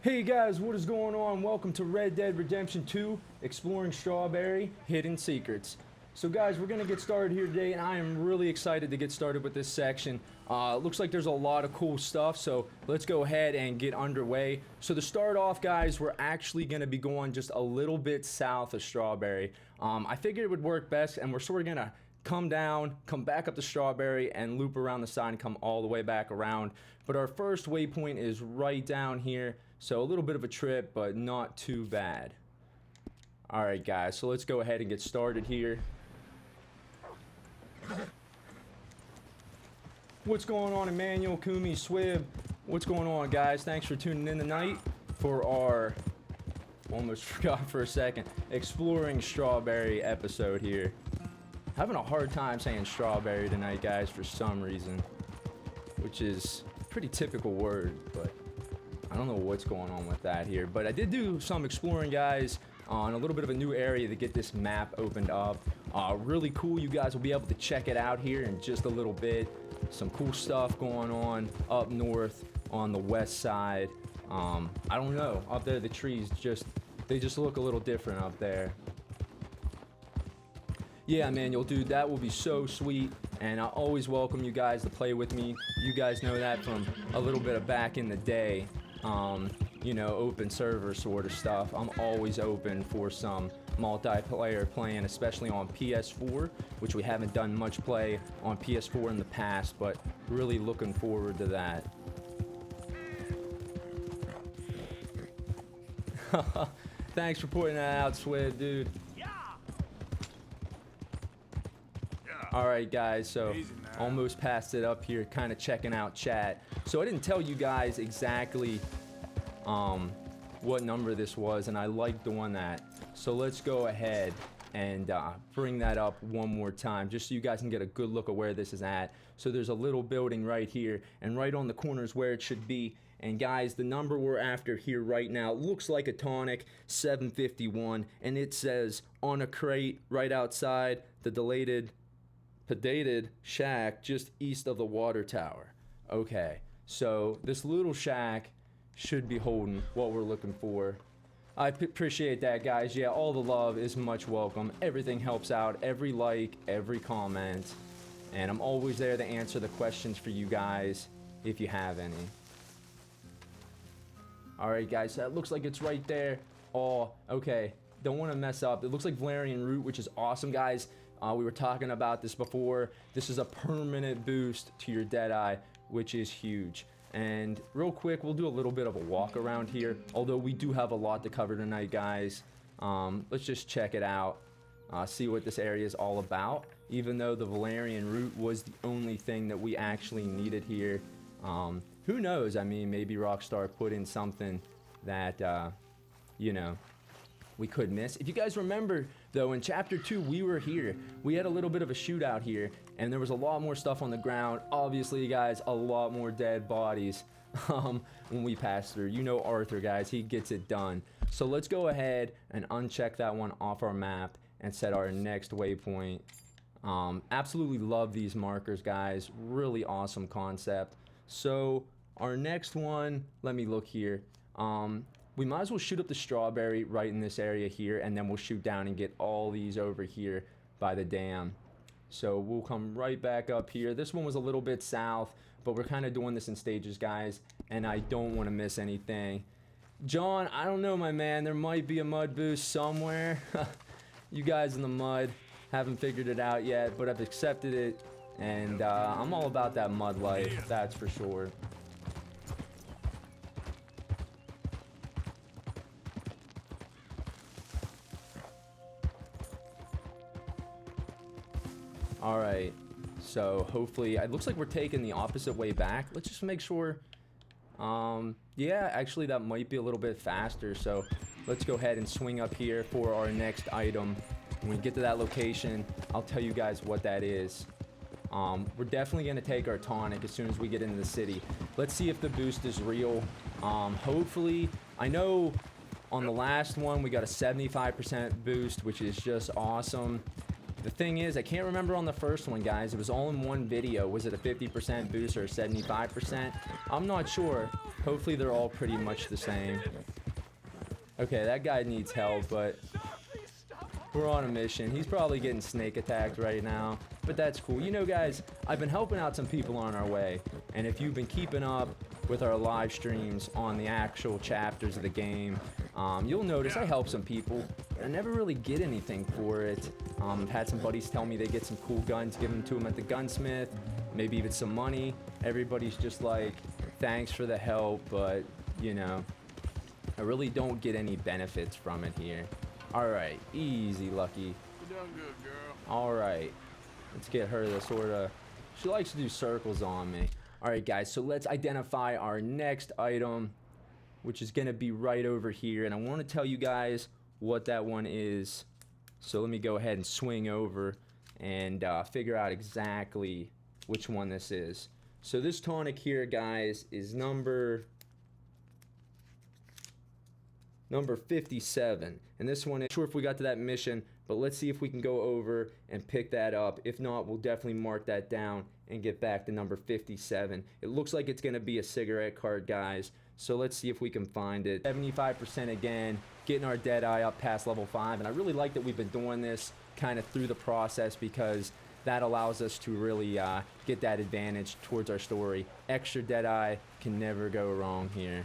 Hey guys, what is going on? Welcome to Red Dead Redemption 2, Exploring Strawberry, Hidden Secrets. So guys, we're going to get started here today, and I am really excited to get started with this section. Looks like there's a lot of cool stuff, so let's go ahead and get underway. So to start off, guys, we're actually going to be going just a little bit south of Strawberry. I figured it would work best, and we're sort of going to come down, come back up to Strawberry, and loop around the side and come all the way back around. But our first waypoint is right down here. So a little bit of a trip, but not too bad. Alright guys, so let's go ahead and get started here. What's going on, Emmanuel, Kumi, Swib? What's going on, guys? Thanks for tuning in tonight for our, almost forgot for a second, Exploring Strawberry episode here. Having a hard time saying strawberry tonight, guys, for some reason. Which is a pretty typical word, but I don't know what's going on with that here, but I did do some exploring, guys, on a little bit of a new area to get this map opened up. Really cool. You guys will be able to check it out here in just a little bit. Some cool stuff going on up north on the west side. I don't know. Up there, the trees they just look a little different up there. Yeah, Emmanuel, dude, that will be so sweet, and I always welcome you guys to play with me. You guys know that from a little bit of back in the day. You know, open server sort of stuff. I'm always open for some multiplayer playing, especially on PS4, which we haven't done much play on PS4 in the past, but really looking forward to that. Thanks for pointing that out, Swib, dude. Alright guys, so almost passed it up here, kind of checking out chat. So I didn't tell you guys exactly what number this was, and I like doing that. So let's go ahead and bring that up one more time, just so you guys can get a good look at where this is at. So there's a little building right here, and right on the corner is where it should be. And guys, the number we're after here right now looks like a tonic, 751, and it says on a crate right outside the pedated shack just east of the water tower. Okay, so this little shack should be holding what we're looking for. I appreciate that, guys. Yeah, all the love is much welcome. Everything helps out. Every like, every comment. And I'm always there to answer the questions for you guys if you have any. Alright, guys, so that looks like it's right there. Oh, okay. Don't want to mess up. It looks like Valerian Root, which is awesome, guys. We were talking about this before. This is a permanent boost to your Deadeye, which is huge. And real quick, we'll do a little bit of a walk around here, although we do have a lot to cover tonight, guys. Let's just check it out, see what this area is all about, even though the Valerian Root was the only thing that we actually needed here. Who knows? I mean, maybe Rockstar put in something that, you know, we could miss. If you guys remember, though, in Chapter 2, we were here. We had a little bit of a shootout here, and there was a lot more stuff on the ground. Obviously, guys, a lot more dead bodies when we passed through. You know Arthur, guys. He gets it done. So let's go ahead and uncheck that one off our map and set our next waypoint. Absolutely love these markers, guys. Really awesome concept. So our next one, let me look here. We might as well shoot up the strawberry right in this area here, and then we'll shoot down and get all these over here by the dam. So we'll come right back up here. This one was a little bit south, but we're kind of doing this in stages, guys, and I don't want to miss anything. John, I don't know, my man. There might be a mud boost somewhere. You guys in the mud haven't figured it out yet, but I've accepted it, and I'm all about that mud life, that's for sure. Alright, so hopefully, it looks like we're taking the opposite way back. Let's just make sure, yeah, actually that might be a little bit faster, so let's go ahead and swing up here for our next item. When we get to that location, I'll tell you guys what that is. We're definitely going to take our tonic as soon as we get into the city. Let's see if the boost is real. Hopefully, I know on the last one we got a 75% boost, which is just awesome. The thing is, I can't remember on the first one, guys. It was all in one video. Was it a 50% boost or a 75%? I'm not sure. Hopefully they're all pretty much the same. Okay, that guy needs help, but we're on a mission. He's probably getting snake attacked right now, but that's cool. You know, guys, I've been helping out some people on our way, and if you've been keeping up with our live streams on the actual chapters of the game, you'll notice I help some people. I never really get anything for it. I've had some buddies tell me they get some cool guns, give them to them at the gunsmith, maybe even some money. Everybody's just like, thanks for the help, but, you know, I really don't get any benefits from it here. Alright, easy, Lucky. You done good, girl. Alright, let's get her to sort of... She likes to do circles on me. Alright, guys, so let's identify our next item, which is going to be right over here. And I want to tell you guys what that one is. So let me go ahead and swing over and figure out exactly which one this is. So this tonic here, guys, is number 57. And this one, I'm not sure if we got to that mission, but let's see if we can go over and pick that up. If not, we'll definitely mark that down and get back to number 57. It looks like it's going to be a cigarette card, guys. So let's see if we can find it. 75% again, getting our dead eye up past level 5. And I really like that we've been doing this kind of through the process, because that allows us to really get that advantage towards our story. Extra dead eye can never go wrong here.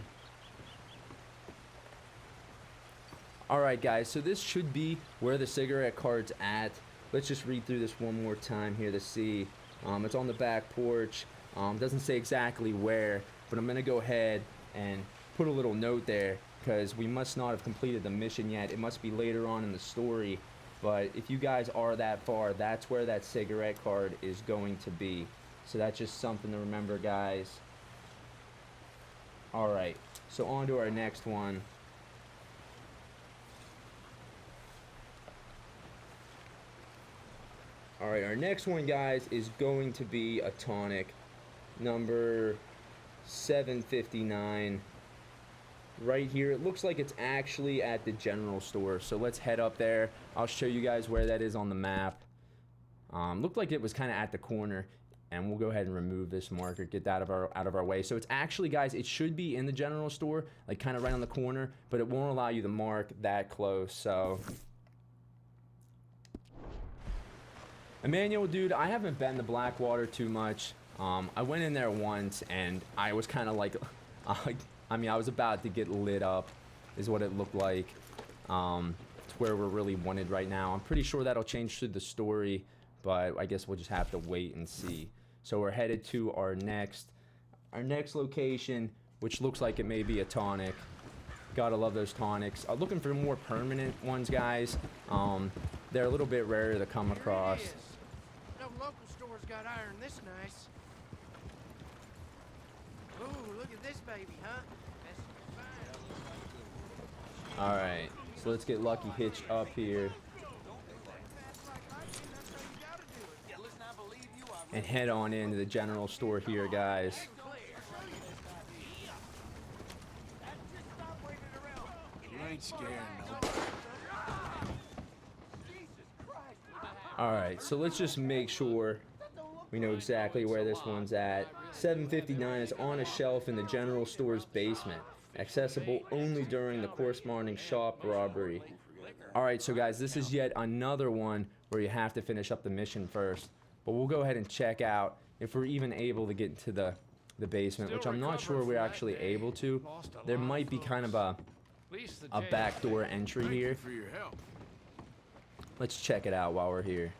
Alright, guys, so this should be where the cigarette card's at. Let's just read through this one more time here to see. It's on the back porch. Doesn't say exactly where, but I'm going to go ahead and put a little note there, because we must not have completed the mission yet. It must be later on in the story. But if you guys are that far, that's where that cigarette card is going to be. So that's just something to remember, guys. Alright, so on to our next one. Alright, our next one, guys, is going to be a tonic, number 759. Right here, it looks like it's actually at the general store, so let's head up there. I'll show you guys where that is on the map. Looked like it was kind of at the corner, and we'll go ahead and remove this marker, get that out of our way. So it's actually, guys, it should be in the general store, like kind of right on the corner, but it won't allow you to mark that close. So Emmanuel, dude, I haven't been to Blackwater too much. I went in there once, and I was kind of like, I mean, I was about to get lit up, is what it looked like. It's where we're really wanted right now. I'm pretty sure that'll change through the story, but I guess we'll just have to wait and see. So we're headed to our next location, which looks like it may be a tonic. Gotta love those tonics. I'm looking for more permanent ones, guys. They're a little bit rarer to come across. No local store's got iron this nice. Ooh, look at this baby, huh? Alright, so let's get Lucky hitched up here and head on into the general store here, guys. You ain't scared, no. Alright, so let's just make sure we know exactly where this one's at. 759 is on a shelf in the general store's basement. Accessible only during the corresponding shop robbery. Alright, so guys, this is yet another one where you have to finish up the mission first. But we'll go ahead and check out if we're even able to get into the basement, which I'm not sure we're actually able to. There might be kind of a backdoor entry here. Let's check it out while we're here.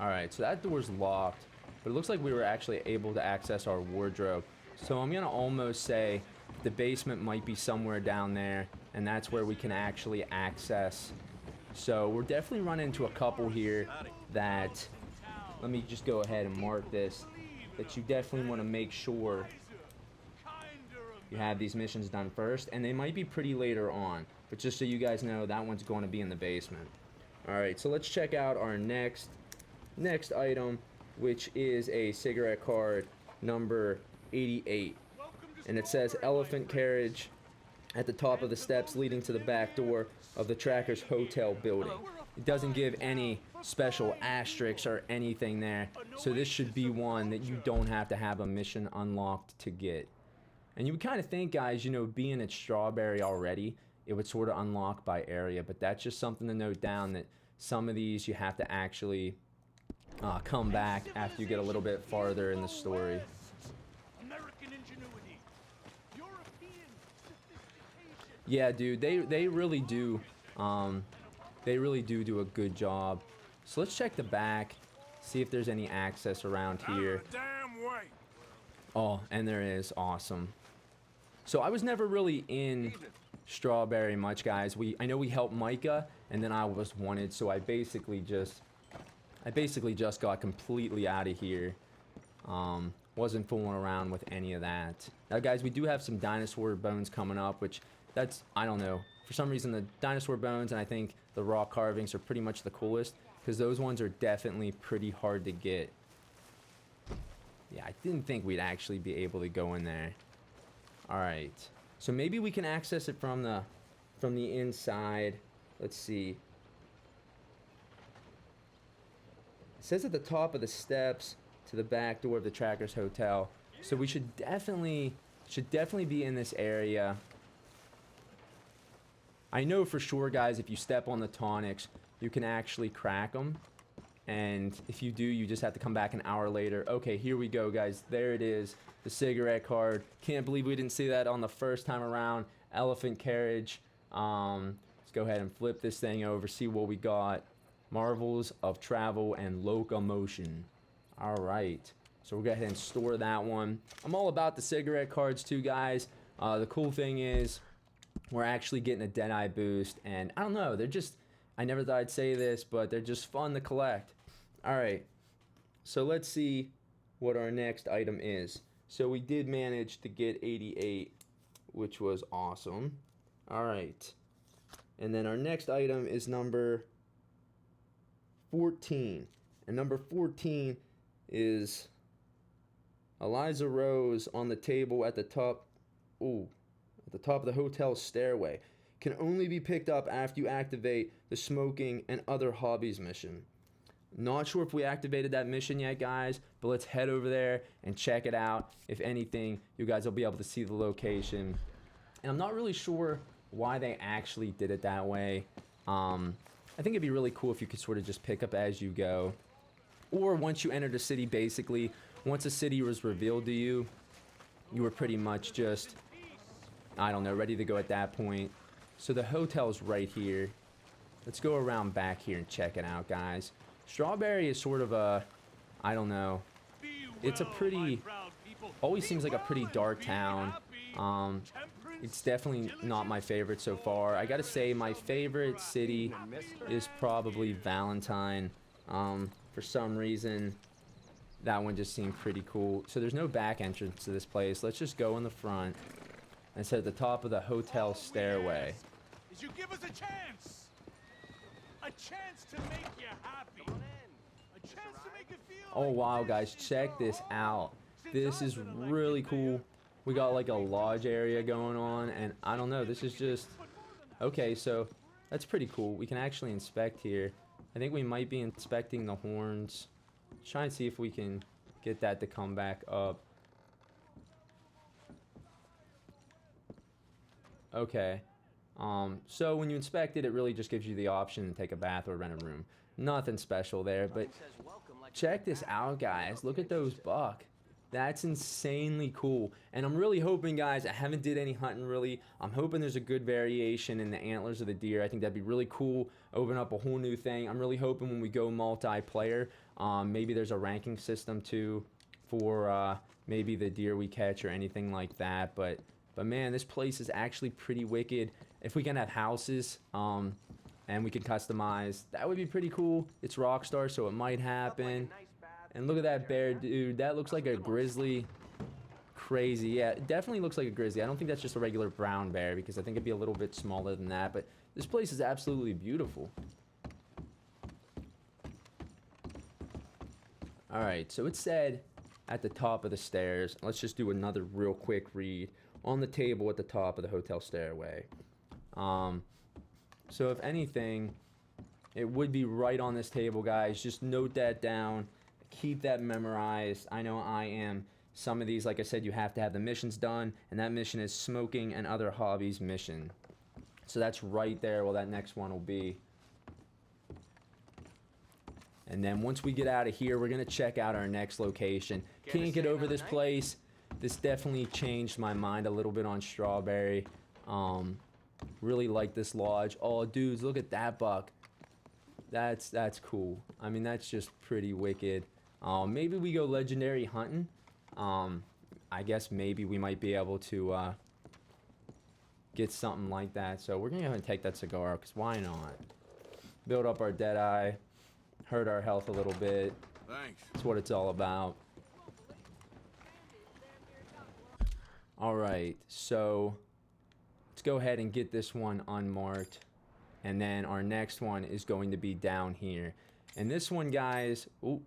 Alright, so that door's locked, but it looks like we were actually able to access our wardrobe. So I'm gonna almost say the basement might be somewhere down there, and that's where we can actually access. So we're definitely running into a couple here that, let me just go ahead and mark this, that you definitely want to make sure you have these missions done first, and they might be pretty later on, but just so you guys know, that one's going to be in the basement. Alright, so let's check out our next item, which is a cigarette card number 88, and it says elephant carriage, at the top of the steps leading to the back door of the Tracker's hotel building. It doesn't give any special asterisks or anything there, so this should be one that you don't have to have a mission unlocked to get. And you would kind of think, guys, you know, being at Strawberry already, it would sort of unlock by area, but that's just something to note down, that some of these you have to actually come back after you get a little bit farther in the story. Yeah, dude, they really do. They really do a good job. So let's check the back, see if there's any access around here. Oh, and there is. Awesome. So I was never really in Strawberry much, guys. I know we helped Micah, and then I was wanted, so I basically just got completely out of here. Wasn't fooling around with any of that. Now, guys, we do have some Dinosaur Bones coming up, which I don't know. For some reason, the Dinosaur Bones and I think the rock carvings are pretty much the coolest, because those ones are definitely pretty hard to get. Yeah, I didn't think we'd actually be able to go in there. Alright. So maybe we can access it from the inside. Let's see. It says at the top of the steps to the back door of the Tracker's hotel. So we should definitely be in this area. I know for sure, guys, if you step on the tonics, you can actually crack them. And if you do, you just have to come back an hour later. Okay, here we go, guys. There it is, the cigarette card. Can't believe we didn't see that on the first time around. Elephant carriage. Let's go ahead and flip this thing over, see what we got. Marvels of travel and locomotion. All right, so we'll go ahead and store that one. I'm all about the cigarette cards too, guys. The cool thing is, we're actually getting a Deadeye boost, and I don't know, they're just, I never thought I'd say this, but they're just fun to collect. Alright, so let's see what our next item is. So we did manage to get 88, which was awesome. Alright, and then our next item is number 14, and number 14 is Eliza Rose on the table at the top. Ooh. At the top of the hotel stairway. Can only be picked up after you activate the smoking and other hobbies mission. Not sure if we activated that mission yet, guys, but let's head over there and check it out. If anything, you guys will be able to see the location. And I'm not really sure why they actually did it that way. I think it'd be really cool if you could sort of just pick up as you go. Or once you enter the city, basically, once a city was revealed to you, you were pretty much just, I don't know, ready to go at that point. So the hotel's right here. Let's go around back here and check it out, guys. Strawberry is sort of a, I don't know, it's a pretty, always seems like a pretty dark town. It's definitely not my favorite so far. I gotta say, my favorite city is probably Valentine. For some reason, that one just seemed pretty cool. So there's no back entrance to this place. Let's just go in the front. And it's at the top of the hotel stairway. Is you give us a chance to make you happy, a chance to make you feel. Oh wow, guys, check this out. This is really cool. We got like a lodge area going on, and I don't know, this is just okay. So that's pretty cool. We can actually inspect here. I think we might be inspecting the horns. Let's try and see if we can get that to come back up. Okay, so when you inspect it, it really just gives you the option to take a bath or rent a room. Nothing special there, but check this out, guys. Look at those buck. That's insanely cool. And I'm really hoping, guys, I haven't did any hunting really. I'm hoping there's a good variation in the antlers of the deer. I think that'd be really cool. Open up a whole new thing. I'm really hoping when we go multiplayer, maybe there's a ranking system too for maybe the deer we catch or anything like that. But man, this place is actually pretty wicked. If we can have houses, and we can customize, that would be pretty cool. It's Rockstar, so it might happen. And look at that bear, dude. That looks like a grizzly. Crazy. Yeah, it definitely looks like a grizzly. I don't think that's just a regular brown bear, because I think it'd be a little bit smaller than that. But this place is absolutely beautiful. Alright, so it said at the top of the stairs, let's just do another real quick read. on the table at the top of the hotel stairway. So if anything, it would be right on this table, guys. Just note that down. Keep that memorized. I know I am. Some of these, like I said, you have to have the missions done, and that mission is smoking and other hobbies mission. So that's right there where that next one will be. And then once we get out of here, we're going to check out our next location. Can't get over this place. This definitely changed my mind a little bit on Strawberry. Really like this lodge. Oh, dudes, look at that buck. That's cool. I mean, that's just pretty wicked. Maybe we go legendary hunting. I guess maybe we might be able to get something like that. So we're gonna go ahead and take that cigar, because why not? Build up our Deadeye, hurt our health a little bit. Thanks. That's what it's all about. Alright, so let's go ahead and get this one unmarked. And then our next one is going to be down here. And this one, guys, oop,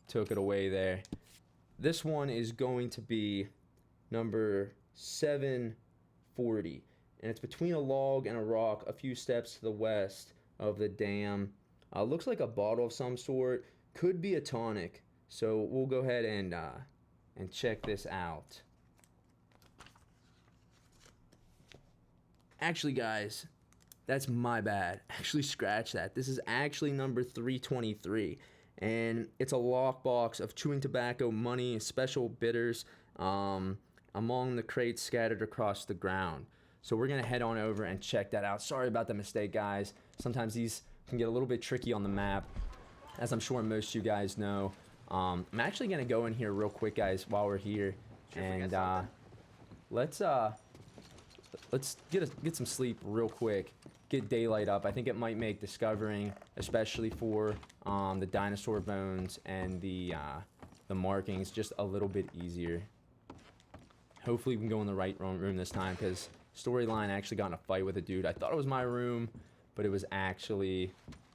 took it away there. This one is going to be number 740. And it's between a log and a rock a few steps to the west of the dam. Looks like a bottle of some sort. Could be a tonic. So we'll go ahead and check this out. Actually, guys, that's my bad. Actually, scratch that. This is actually number 323. And it's a lockbox of chewing tobacco, money, special bitters among the crates scattered across the ground. So we're going to head on over and check that out. Sorry about the mistake, guys. Sometimes these can get a little bit tricky on the map, as I'm sure most of you guys know. I'm actually going to go in here real quick, guys, while we're here. And let's get some sleep real quick. Get daylight up. I think it might make discovering, especially for the dinosaur bones and the markings, just a little bit easier. Hopefully we can go in the right room this time, because storyline actually got in a fight with a dude. I thought it was my room, but it was actually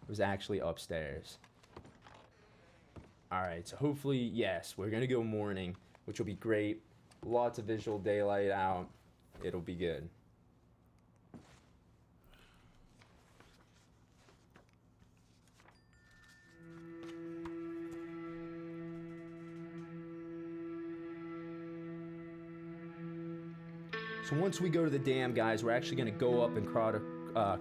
upstairs. Alright, so hopefully, yes, we're gonna go morning, which will be great. Lots of visual daylight out. It'll be good. So once we go to the dam, guys, we're actually going to go up and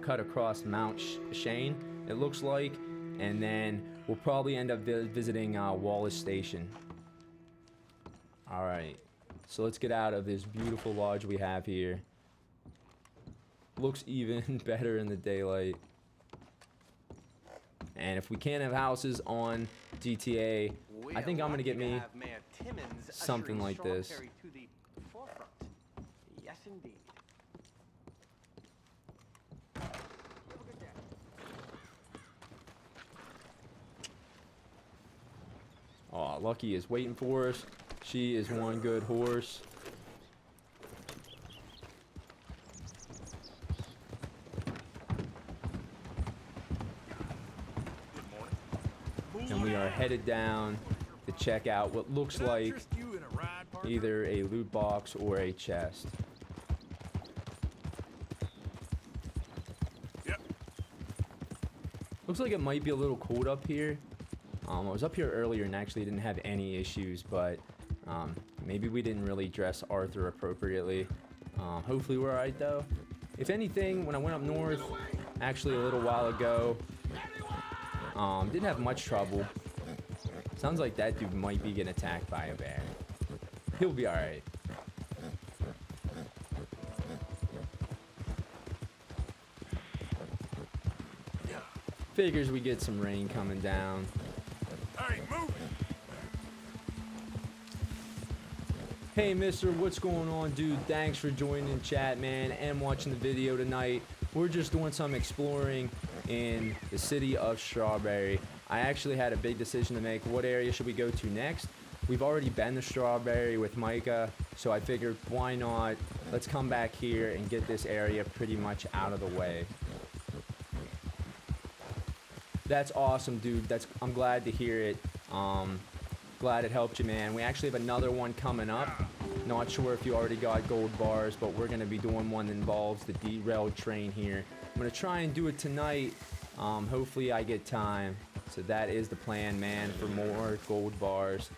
cut across Mount Shane, it looks like, and then we'll probably end up visiting Wallace Station. Alright, so let's get out of this beautiful lodge we have here. Looks even better in the daylight. And if we can't have houses on GTA, I think I'm going to get me something like this. Yes, indeed. Aw, Lucky is waiting for us. She is one good horse. And we are headed down to check out what looks like either a loot box or a chest. Looks like it might be a little cold up here. I was up here earlier and actually didn't have any issues, but maybe we didn't really dress Arthur appropriately. Hopefully we're alright though. If anything, when I went up north, actually a little while ago, didn't have much trouble. Sounds like that dude might be getting attacked by a bear. He'll be alright. Figures we get some rain coming down. Hey, move! Hey, mister, what's going on, dude? Thanks for joining chat, man, and watching the video tonight. We're just doing some exploring in the city of Strawberry. I actually had a big decision to make. What area should we go to next? We've already been to Strawberry with Micah, so I figured, why not? Let's come back here and get this area pretty much out of the way. That's awesome, dude. I'm glad to hear it. Glad it helped you, man. We actually have another one coming up. Not sure if you already got gold bars, but we're going to be doing one that involves the derailed train here. I'm going to try and do it tonight. Hopefully I get time. So that is the plan, man, for more gold bars.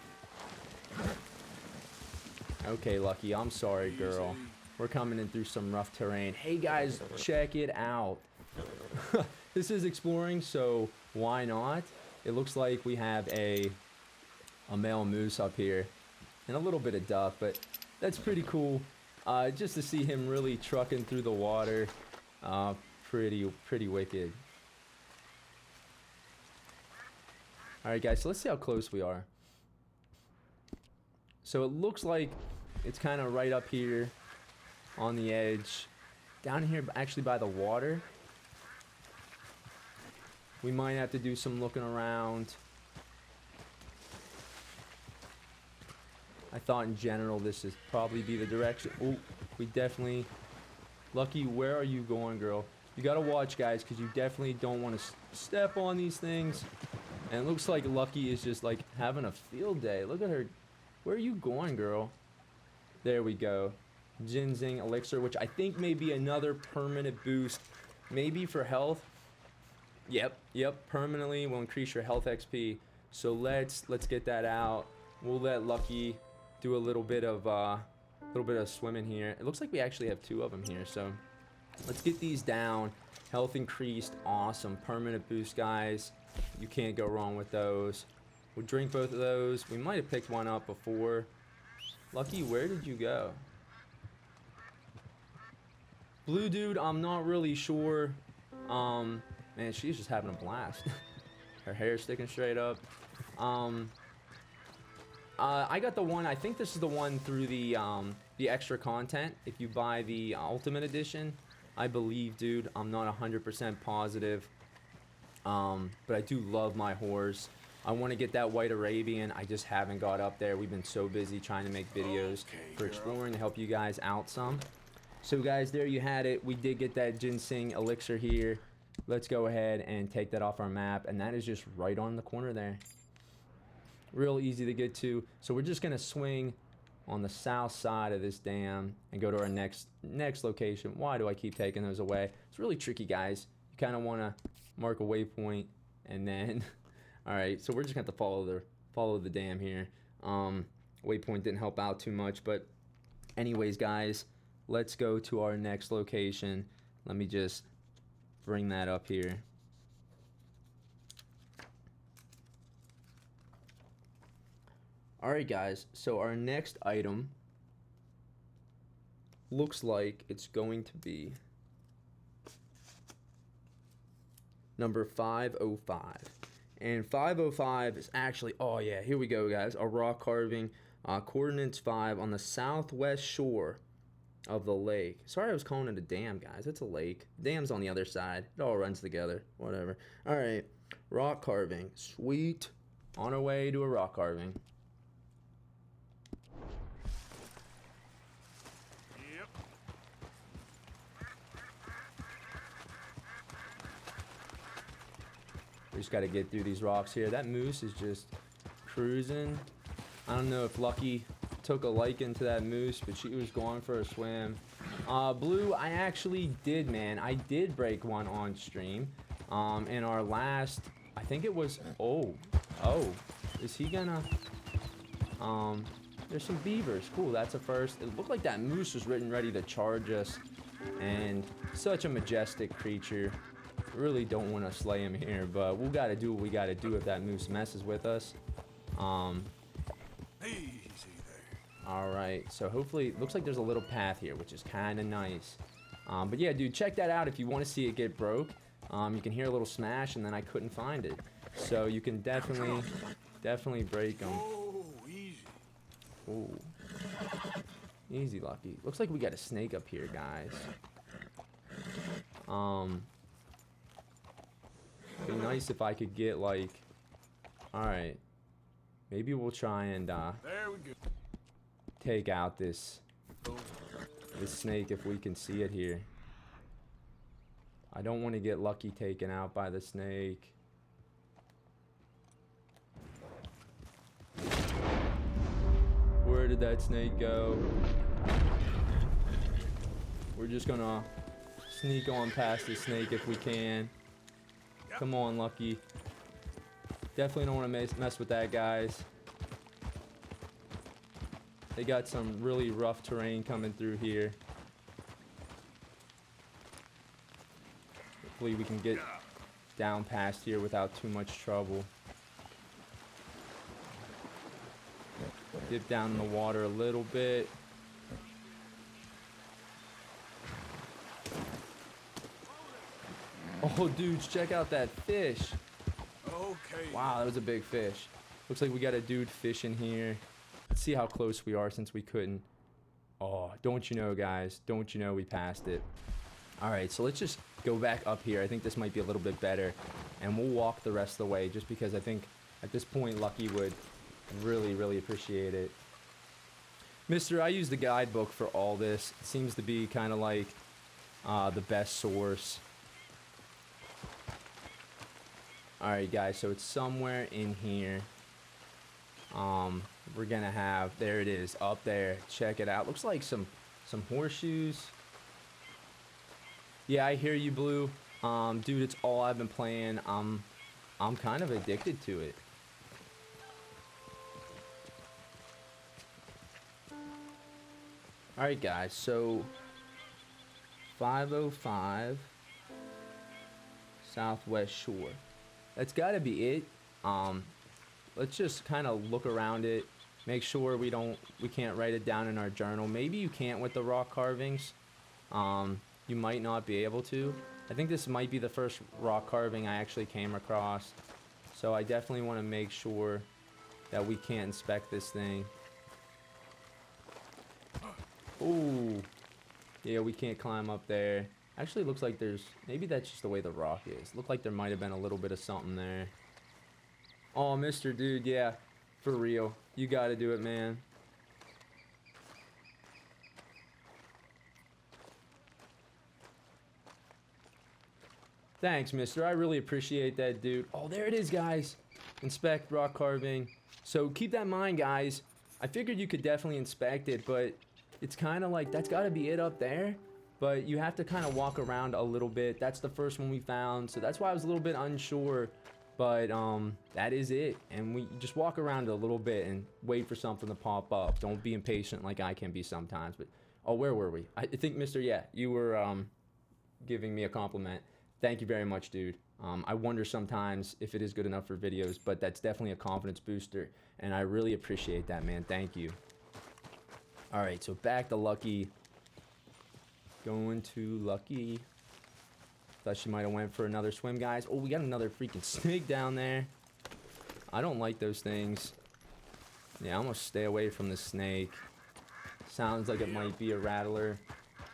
Okay, Lucky, I'm sorry, girl. We're coming in through some rough terrain. Hey, guys, check it out. This is exploring, so why not? It looks like we have a male moose up here. And a little bit of duck, but that's pretty cool. Just to see him really trucking through the water. Pretty wicked. Alright, guys, so let's see how close we are. So it looks like it's kind of right up here on the edge. Down here, actually by the water. We might have to do some looking around. I thought in general this is probably be the direction. Oh, we definitely... Lucky, where are you going, girl? You gotta watch, guys, because you definitely don't want to step on these things. And it looks like Lucky is just like having a field day. Look at her. Where are you going, girl? There we go. Ginseng Elixir, which I think may be another permanent boost. Maybe for health. Yep. Permanently will increase your health XP. So let's get that out. We'll let Lucky do a little bit of swimming here. It looks like we actually have 2 of them here. So let's get these down. Health increased. Awesome. Permanent boost, guys. You can't go wrong with those. We'll drink both of those. We might have picked one up before. Lucky, where did you go? Blue dude, I'm not really sure. Man, she's just having a blast. Her hair's sticking straight up. I got the one, I think this is the one through the extra content. If you buy the Ultimate Edition, I believe, dude. I'm not 100% positive. But I do love my horse. I want to get that White Arabian. I just haven't got up there. We've been so busy trying to make videos for exploring to help you guys out some. So guys, there you had it. We did get that Ginseng Elixir here. Let's go ahead and take that off our map. And that is just right on the corner there. Real easy to get to. So we're just going to swing on the south side of this dam and go to our next location. Why do I keep taking those away? It's really tricky, guys. You kind of want to mark a waypoint and then... Alright, so we're just going to have to follow the dam here. Waypoint didn't help out too much, but anyways, guys, let's go to our next location. Let me just bring that up here. Alright, guys, so our next item looks like it's going to be number 505. And 505 is actually, oh yeah, here we go, guys. A rock carving, coordinates 5 on the southwest shore of the lake. Sorry I was calling it a dam, guys. It's a lake. Dam's on the other side. It all runs together. Whatever. All right. Rock carving. Sweet. On our way to a rock carving. We just got to get through these rocks here. That moose is just cruising. I don't know if Lucky took a liking to that moose, but she was going for a swim. Blue, I actually did, man. I did break one on stream. In our last, I think it was, oh, is he gonna, there's some beavers. Cool, that's a first. It looked like that moose was ready to charge us. And such a majestic creature. Really don't want to slay him here, but we got to do what we got to do if that moose messes with us. Easy there. All right, so hopefully, it looks like there's a little path here, which is kind of nice. But yeah, dude, check that out if you want to see it get broke. You can hear a little smash, and then I couldn't find it. So you can definitely break them. Oh, easy. Ooh. Easy, Lucky. Looks like we got a snake up here, guys. It'd be nice if I could get, like... Alright. Maybe we'll try and, There we go. take out this snake if we can see it here. I don't want to get Lucky taken out by the snake. Where'd that snake go? We're just gonna sneak on past the snake if we can. Come on, Lucky. Definitely don't want to mess with that, guys. They got some really rough terrain coming through here. Hopefully we can get down past here without too much trouble. Dip down in the water a little bit. Oh, dudes, check out that fish. Okay. Wow, that was a big fish. Looks like we got a dude fishing here. Let's see how close we are since we couldn't. Oh, don't you know, guys? Don't you know we passed it? All right, so let's just go back up here. I think this might be a little bit better. And we'll walk the rest of the way just because I think at this point Lucky would really, really appreciate it. Mister, I use the guidebook for all this. It seems to be kind of like the best source. All right, guys, so it's somewhere in here. We're gonna have, there it is, up there. Check it out. Looks like some horseshoes. Yeah, I hear you, Blue. Dude, it's all I've been playing. I'm kind of addicted to it. All right, guys, so 505 Southwest Shore. That's got to be it. Let's just kind of look around it, make sure we can't write it down in our journal. Maybe you can't with the rock carvings. You might not be able to. I think this might be the first rock carving I actually came across. So I definitely want to make sure that we can't inspect this thing. Ooh. Yeah, we can't climb up there. Actually, it looks like there's... Maybe that's just the way the rock is. Looked like there might have been a little bit of something there. Oh, Mr. Dude, yeah. For real. You gotta do it, man. Thanks, mister. I really appreciate that, dude. Oh, there it is, guys. Inspect rock carving. So keep that in mind, guys. I figured you could definitely inspect it, but it's kind of like, that's got to be it up there. But you have to kind of walk around a little bit. That's the first one we found, so that's why I was a little bit unsure. But that is it. And we just walk around a little bit and wait for something to pop up. Don't be impatient like I can be sometimes. But oh, where were we? I think, mister, yeah, you were giving me a compliment. Thank you very much, dude. I wonder sometimes if it is good enough for videos, but that's definitely a confidence booster, and I really appreciate that, man. Thank you. All right, so back to Lucky. Going to Lucky. Thought she might have went for another swim, guys. Oh, we got another freaking snake down there. I don't like those things. Yeah, I'm gonna stay away from the snake. Sounds like it might be a rattler.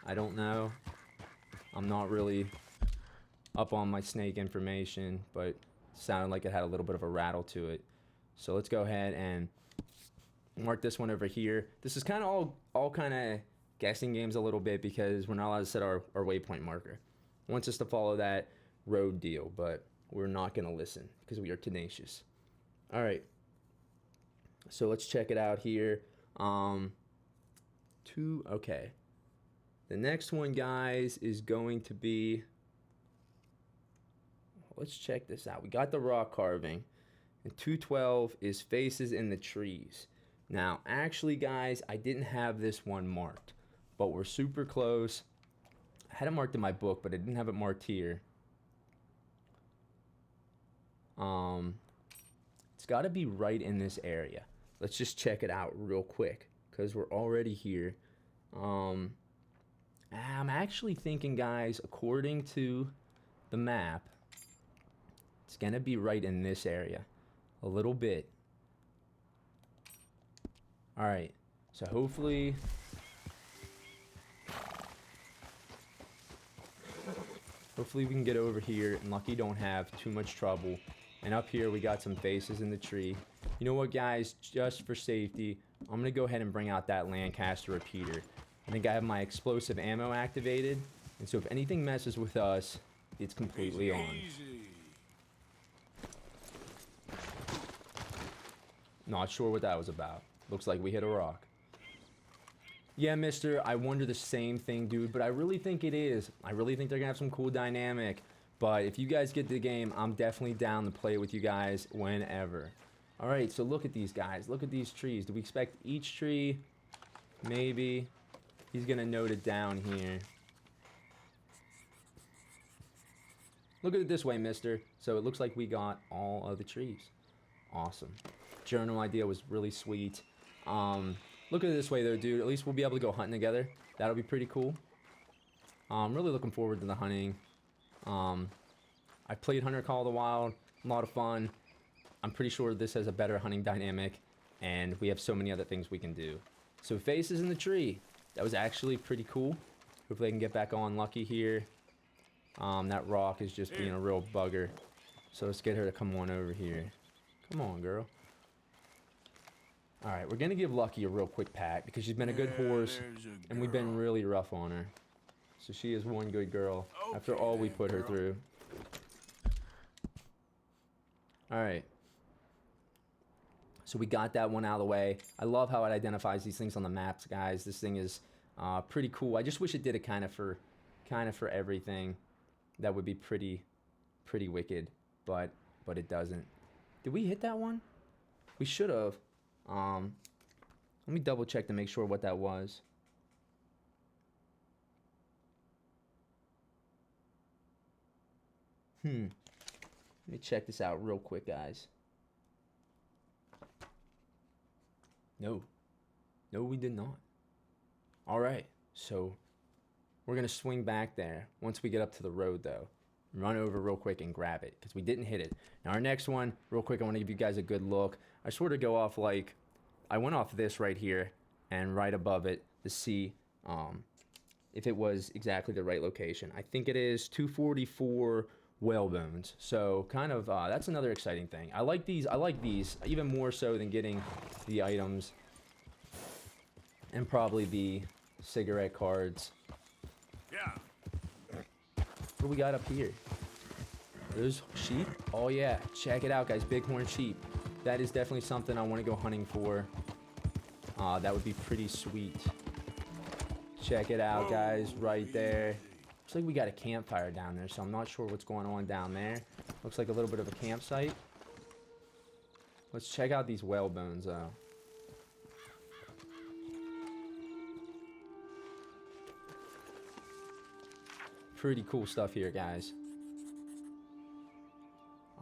I don't know. I'm not really up on my snake information, but it sounded like it had a little bit of a rattle to it. So let's go ahead and mark this one over here. This is kind of all kind of guessing games a little bit because we're not allowed to set our waypoint marker. Wants us to follow that road deal, but we're not going to listen because we are tenacious. All right. So let's check it out here. Okay. The next one, guys, is going to be... Let's check this out. We got the rock carving. And 212 is faces in the trees. Now, actually, guys, I didn't have this one marked, but we're super close. I had it marked in my book, but I didn't have it marked here. It's got to be right in this area. Let's just check it out real quick because we're already here. I'm actually thinking, guys, according to the map, it's going to be right in this area. A little bit. Alright. So hopefully... Hopefully we can get over here and Lucky don't have too much trouble. And up here we got some faces in the tree. You know what, guys? Just for safety, I'm going to go ahead and bring out that Lancaster repeater. I think I have my explosive ammo activated. And so if anything messes with us, it's completely on. Not sure what that was about. Looks like we hit a rock. Yeah, mister, I wonder the same thing, dude, but I really think it is. I really think they're gonna have some cool dynamic. But if you guys get the game, I'm definitely down to play with you guys whenever. Alright, so look at these guys. Look at these trees. Do we expect each tree? Maybe. He's gonna note it down here. Look at it this way, mister. So it looks like we got all of the trees. Awesome. Journal idea was really sweet. Look at it this way, though, dude. At least we'll be able to go hunting together. That'll be pretty cool. I'm really looking forward to the hunting. I played Hunter Call of the Wild. A lot of fun. I'm pretty sure this has a better hunting dynamic. And we have so many other things we can do. So faces in the tree. That was actually pretty cool. Hopefully I can get back on lucky here. That rock is just being a real bugger. So let's get her to come on over here. Come on, girl. Alright, we're going to give Lucky a real quick pat because she's been a good horse and we've been really rough on her. So she is one good girl after all we put her through. Alright. So we got that one out of the way. I love how it identifies these things on the maps, guys. This thing is pretty cool. I just wish it did it kind of for everything. That would be pretty wicked, but it doesn't. Did we hit that one? We should have. Let me double check to make sure what that was. Let me check this out real quick, guys. No, we did not. All right, so we're gonna swing back there once we get up to the road, though. Run over real quick and grab it because we didn't hit it. Now our next one, real quick, I want to give you guys a good look. I sort of go off like, I went off this right here and right above it to see if it was exactly the right location. I think it is 244 whale bones. So kind of, that's another exciting thing. I like these even more so than getting the items and probably the cigarette cards. Yeah. What do we got up here? Those sheep? Oh yeah, check it out, guys. Bighorn sheep. That is definitely something I want to go hunting for. That would be pretty sweet. Check it out, guys, right there. Looks like we got a campfire down there, so I'm not sure what's going on down there. Looks like a little bit of a campsite. Let's check out these whale bones, though. Pretty cool stuff here, guys.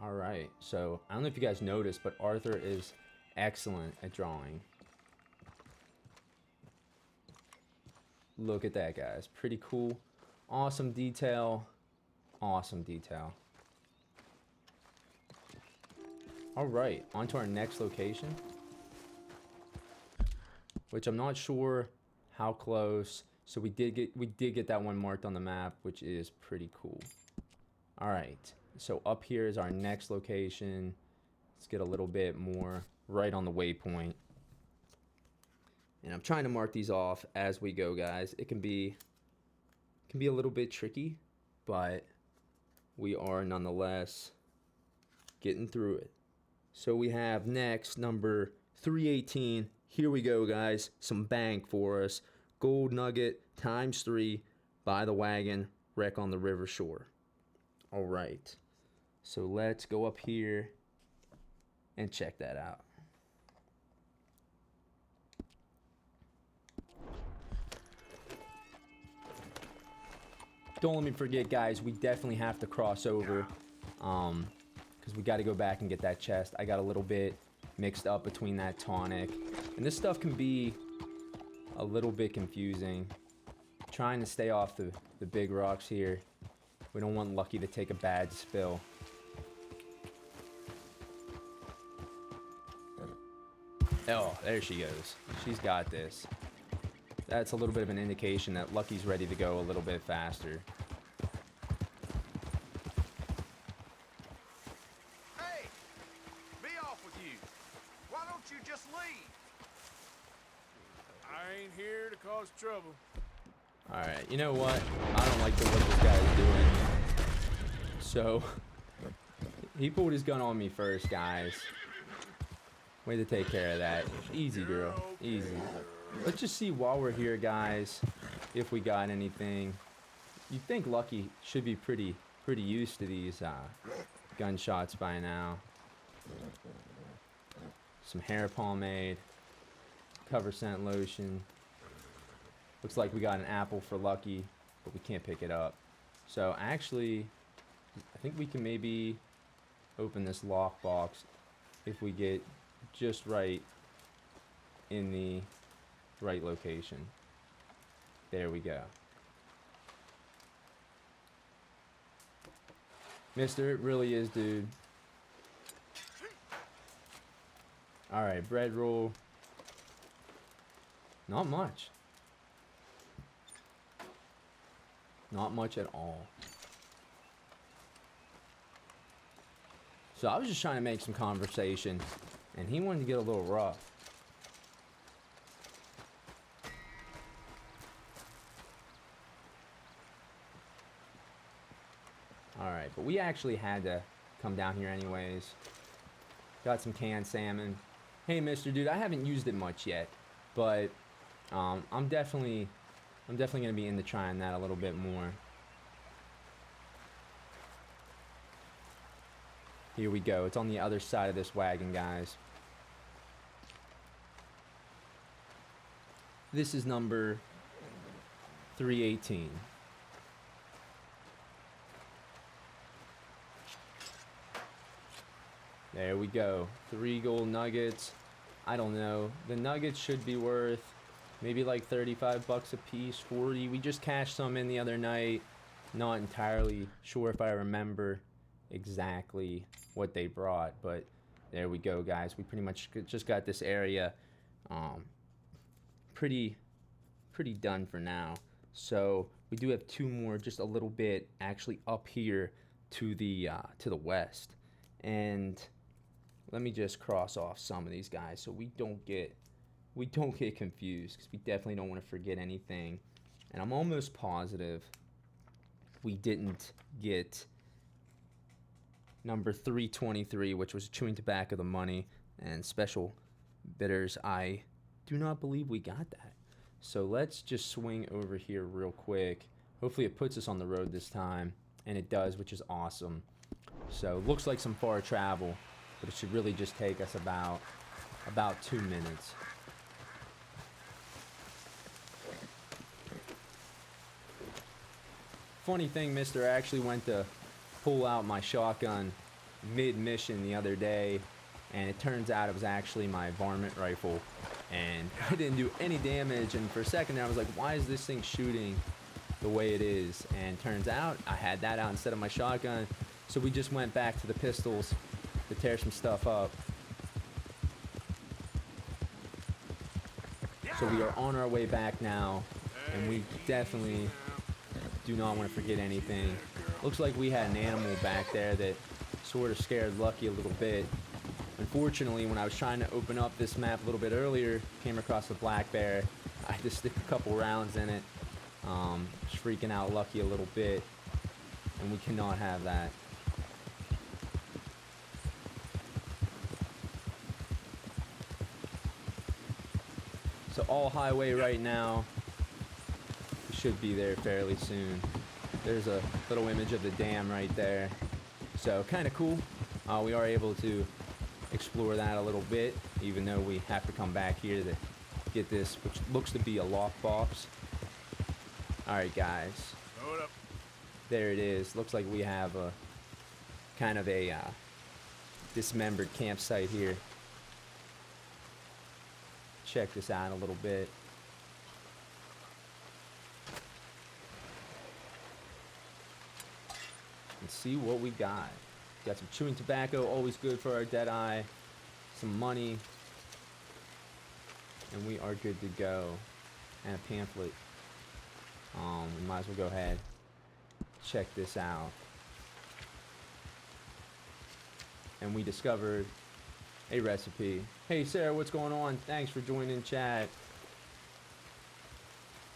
Alright, so I don't know if you guys noticed, but Arthur is excellent at drawing. Look at that, guys. Pretty cool. Awesome detail. Awesome detail. Alright, on to our next location. Which I'm not sure how close. So we did get that one marked on the map, which is pretty cool. Alright, so up here is our next location. Let's get a little bit more right on the waypoint. And I'm trying to mark these off as we go, guys. It can be a little bit tricky, but we are nonetheless getting through it. So we have next number 318. Here we go, guys. Some bank for us. Gold nugget ×3 by the wagon, wreck on the river shore. All right, so let's go up here and check that out. Don't let me forget, guys, we definitely have to cross over because we got to go back and get that chest. I got a little bit mixed up between that tonic, and this stuff can be a little bit confusing. Trying to stay off the big rocks here. We don't want Lucky to take a bad spill. Oh, there she goes. She's got this. That's a little bit of an indication that Lucky's ready to go a little bit faster. Hey! Be off with you. Why don't you just leave? I ain't here to cause trouble. Alright, you know what? I don't like what this guy is doing. So, he pulled his gun on me first, guys. Way to take care of that. Easy, girl. Easy. Let's just see while we're here, guys, if we got anything. You'd think Lucky should be pretty used to these gunshots by now. Some hair pomade. Cover scent lotion. Looks like we got an apple for Lucky, but we can't pick it up. So actually, I think we can maybe open this lockbox if we get just right in the right location. There we go. Mister, it really is, dude. Alright, bread roll. Not much. Not much at all. So I was just trying to make some conversation, and he wanted to get a little rough. Alright, but we actually had to come down here anyways. Got some canned salmon. Hey, Mr. Dude, I haven't used it much yet, but I'm definitely gonna be into trying that a little bit more. Here we go. It's on the other side of this wagon, guys. This is number 318. There we go. 3 gold nuggets. I don't know. The nuggets should be worth maybe like 35 bucks a piece, 40. We just cashed some in the other night. Not entirely sure if I remember exactly what they brought, but there we go, guys. We pretty much just got this area pretty done for now. So we do have 2 more, just a little bit actually up here to the west. And let me just cross off some of these guys so we don't get confused, because we definitely don't want to forget anything. And I'm almost positive we didn't get number 323, which was chewing tobacco, the money, and special bitters. I do not believe we got that. So let's just swing over here real quick. Hopefully it puts us on the road this time, and it does, which is awesome. So looks like some far travel, but it should really just take us about 2 minutes. Funny thing, mister, I actually went to pull out my shotgun mid-mission the other day, and it turns out it was actually my varmint rifle, and I didn't do any damage. And for a second there I was like, why is this thing shooting the way it is? And turns out I had that out instead of my shotgun. So we just went back to the pistols to tear some stuff up. So we are on our way back now, and we definitely do not want to forget anything. Looks like we had an animal back there that sort of scared Lucky a little bit. Unfortunately, when I was trying to open up this map a little bit earlier, came across a black bear. I had to stick a couple rounds in it. Just freaking out Lucky a little bit, and we cannot have that. So all highway right now. We should be there fairly soon. There's a little image of the dam right there. So kind of cool. We are able to explore that a little bit, even though we have to come back here to get this, which looks to be a lockbox. Alright, guys. Hold up. There it is. Looks like we have a kind of a dismembered campsite here. Check this out a little bit. And see what we got. Got some chewing tobacco, always good for our dead eye. Some money. And we are good to go. And a pamphlet. We might as well go ahead. Check this out. And we discovered a recipe. Hey Sarah, what's going on? Thanks for joining chat.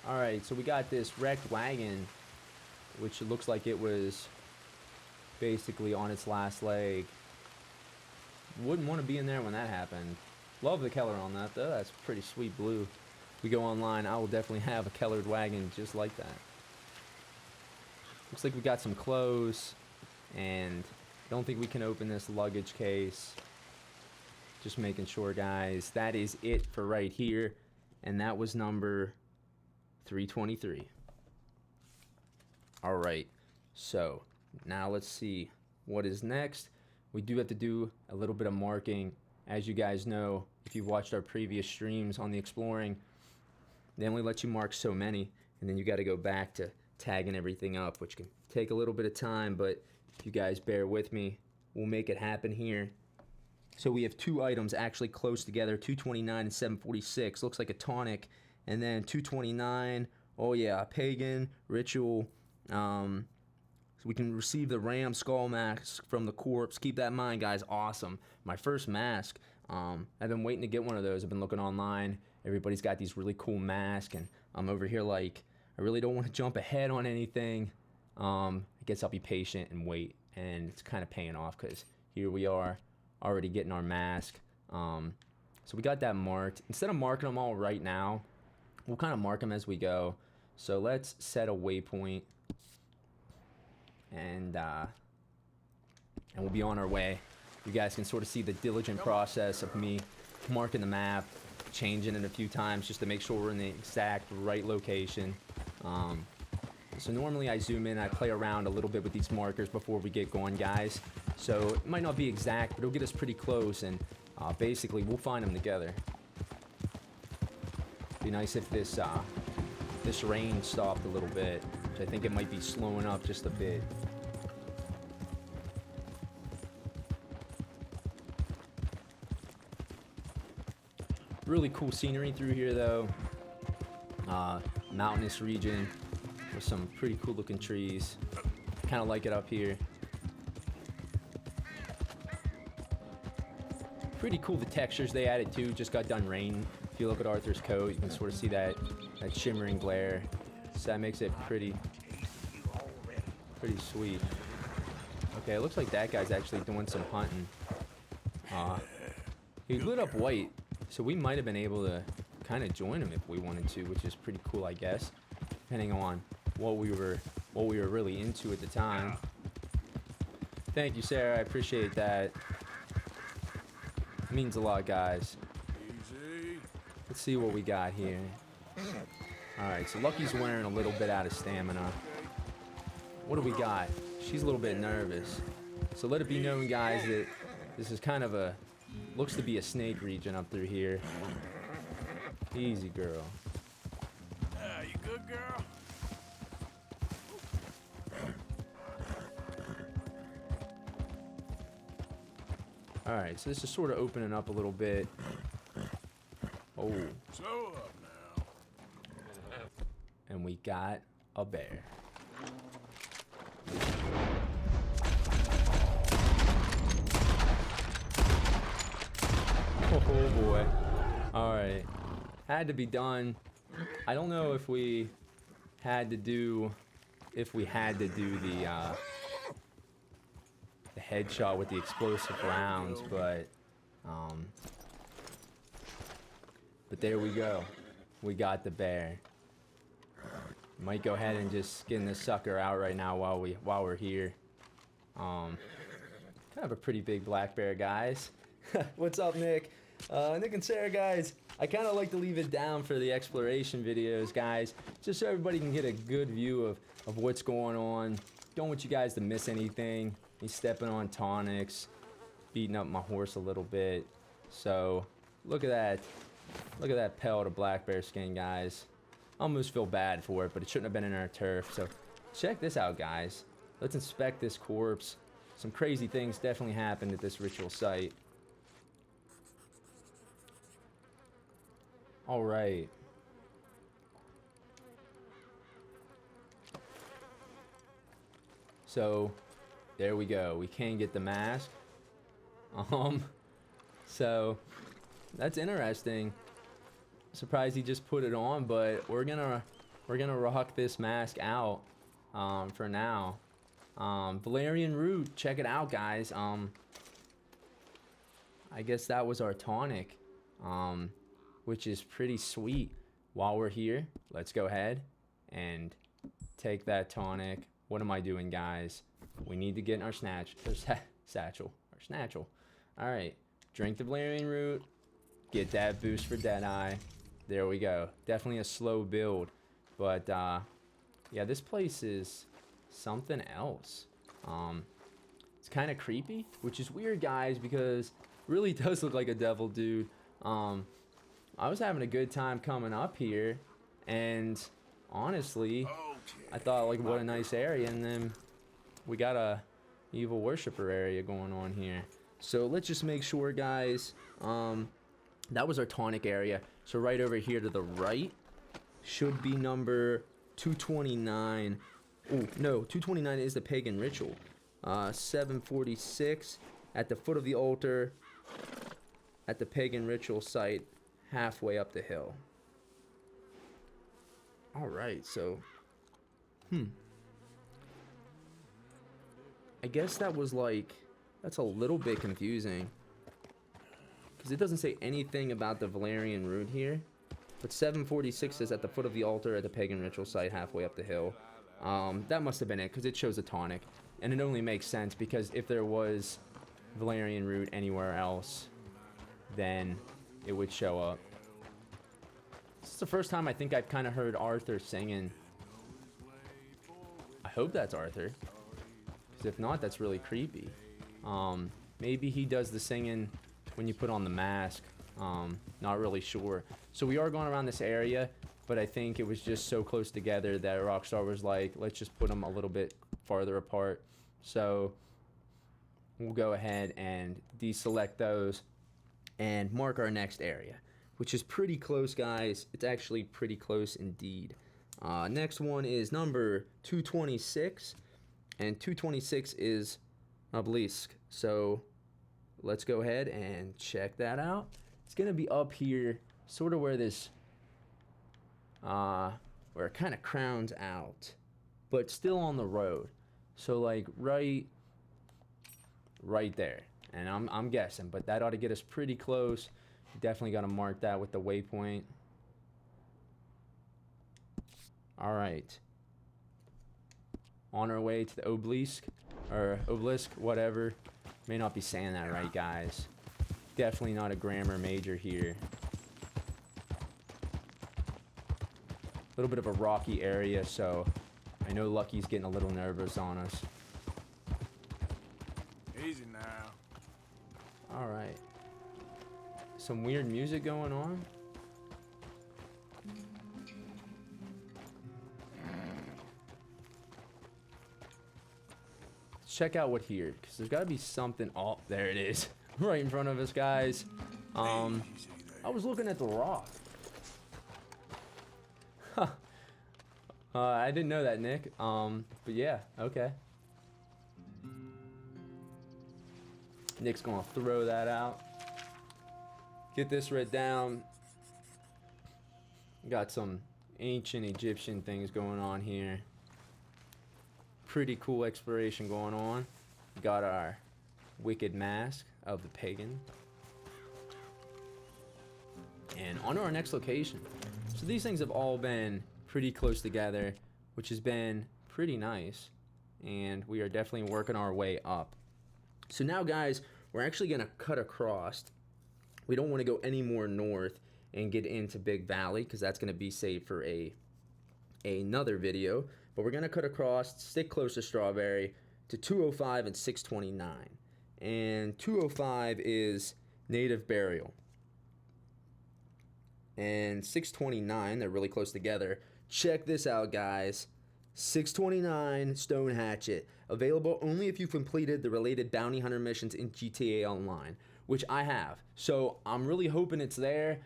Alright, so we got this wrecked wagon, which looks like it was basically on its last leg. Wouldn't want to be in there when that happened. Love the color on that though. That's pretty sweet blue. If we go online, I will definitely have a colored wagon just like that. Looks like we got some clothes, and I don't think we can open this luggage case. Just making sure, guys. That is it for right here, and that was number 323. All right, so now let's see what is next. We do have to do a little bit of marking. As you guys know, if you've watched our previous streams on the exploring, they only let you mark so many, and then you got to go back to tagging everything up, which can take a little bit of time, but if you guys bear with me, we'll make it happen here. So we have two items actually close together, 229 and 746. Looks like a tonic, and then 229, oh yeah, pagan, ritual. So we can receive the ram skull mask from the corpse. Keep that in mind, guys. Awesome. My first mask. I've been waiting to get one of those. I've been looking online. Everybody's got these really cool masks, and I'm over here like, I really don't want to jump ahead on anything. I guess I'll be patient and wait, and it's kind of paying off because here we are already getting our mask. So we got that marked. Instead of marking them all right now, we'll kind of mark them as we go. So let's set a waypoint, and we'll be on our way. You guys can sort of see the diligent process of me marking the map, changing it a few times just to make sure we're in the exact right location. So normally I zoom in, I play around a little bit with these markers before we get going, guys. So it might not be exact, but it'll get us pretty close, and basically we'll find them together. Be nice if this this rain stopped a little bit, which I think it might be slowing up just a bit. Really cool scenery through here though. Mountainous region with some pretty cool looking trees. Kind of like it up here. Pretty cool the textures they added too. Just got done raining. If you look at Arthur's coat, you can sort of see that shimmering glare. So that makes it pretty sweet. Okay, it looks like that guy's actually doing some hunting. He lit up white, so we might have been able to kind of join him if we wanted to, which is pretty cool, I guess, depending on what we were really into at the time. Thank you, Sarah. I appreciate that. It means a lot, guys. Easy. Let's see what we got here. Alright, so Lucky's wearing a little bit out of stamina. What do we got? She's a little bit nervous. So let it be known, guys, that this is kind of a... looks to be a snake region up through here. Easy, girl. You good, girl? Alright, so this is sort of opening up a little bit. Oh. So up now. And we got a bear. Oh boy. Alright. Had to be done. I don't know if we had to do the headshot with the explosive rounds, but there we go. We got the bear. Might go ahead and just skin this sucker out right now while we're here. Kind of a pretty big black bear, guys. What's up, Nick? Nick and Sarah, guys. I kind of like to leave it down for the exploration videos, guys, just so everybody can get a good view of what's going on. Don't want you guys to miss anything. He's stepping on tonics, beating up my horse a little bit. So look at that. Look at that pelt of black bear skin, guys. Almost feel bad for it, but it shouldn't have been in our turf. So check this out, guys. Let's inspect this corpse. Some crazy things definitely happened at this ritual site. All right. So there we go. We can get the mask. So that's interesting. Surprised he just put it on, but we're gonna rock this mask out for now. Valerian Root, check it out, guys. I guess that was our tonic. which is pretty sweet. While we're here, let's go ahead and take that tonic. What am I doing, guys? We need to get in our satchel. All right, drink the Valerian Root, get that boost for Deadeye. There we go. Definitely a slow build, but yeah, this place is something else. It's kind of creepy, which is weird, guys, because it really does look like a devil dude. I was having a good time coming up here, and honestly, I thought, like, what a nice area, and then we got a evil worshiper area going on here. So let's just make sure, guys. That was our tonic area. So right over here to the right should be number 229. Oh no, 229 is the pagan ritual. 746 at the foot of the altar at the pagan ritual site, halfway up the hill. All right, so I guess that was like, that's a little bit confusing because it doesn't say anything about the Valerian Root here, but 746 is at the foot of the altar at the pagan ritual site, halfway up the hill. That must have been it, because it shows a tonic, and it only makes sense because if there was Valerian Root anywhere else, then it would show up. This is the first time I think I've kind of heard Arthur singing. I hope that's Arthur, because if not, that's really creepy. Maybe he does the singing when you put on the mask. Not really sure. So we are going around this area, but I think it was just so close together that Rockstar was like, let's just put them a little bit farther apart. So we'll go ahead and deselect those and mark our next area, which is pretty close, guys. It's actually pretty close indeed. Next one is number 226, and 226 is Obelisk. So let's go ahead and check that out. It's gonna be up here, sort of where this, where it kind of crowns out, but still on the road. So like right there. And I'm guessing, but that ought to get us pretty close. Definitely got to mark that with the waypoint. All right. On our way to the obelisk, whatever. May not be saying that right, guys. Definitely not a grammar major here. A little bit of a rocky area, so I know Lucky's getting a little nervous on us. Easy now. All right. Some weird music going on. Let's check out what here, because there's got to be something. Oh, there it is. Right in front of us, guys. I was looking at the rock. Huh. I didn't know that, Nick. But yeah, okay. Nick's gonna throw that out. Get this read down. Got some ancient Egyptian things going on here. Pretty cool exploration going on. Got our wicked mask of the pagan. And on to our next location. So these things have all been pretty close together, which has been pretty nice. And we are definitely working our way up. So now, guys, we're actually going to cut across. We don't want to go any more north and get into Big Valley, because that's going to be saved for another video. But we're going to cut across, stick close to Strawberry, to 205 and 629. And 205 is Native Burial. And 629, they're really close together. Check this out, guys. 629 Stone Hatchet. Available only if you've completed the related bounty hunter missions in GTA Online, which I have. So I'm really hoping it's there.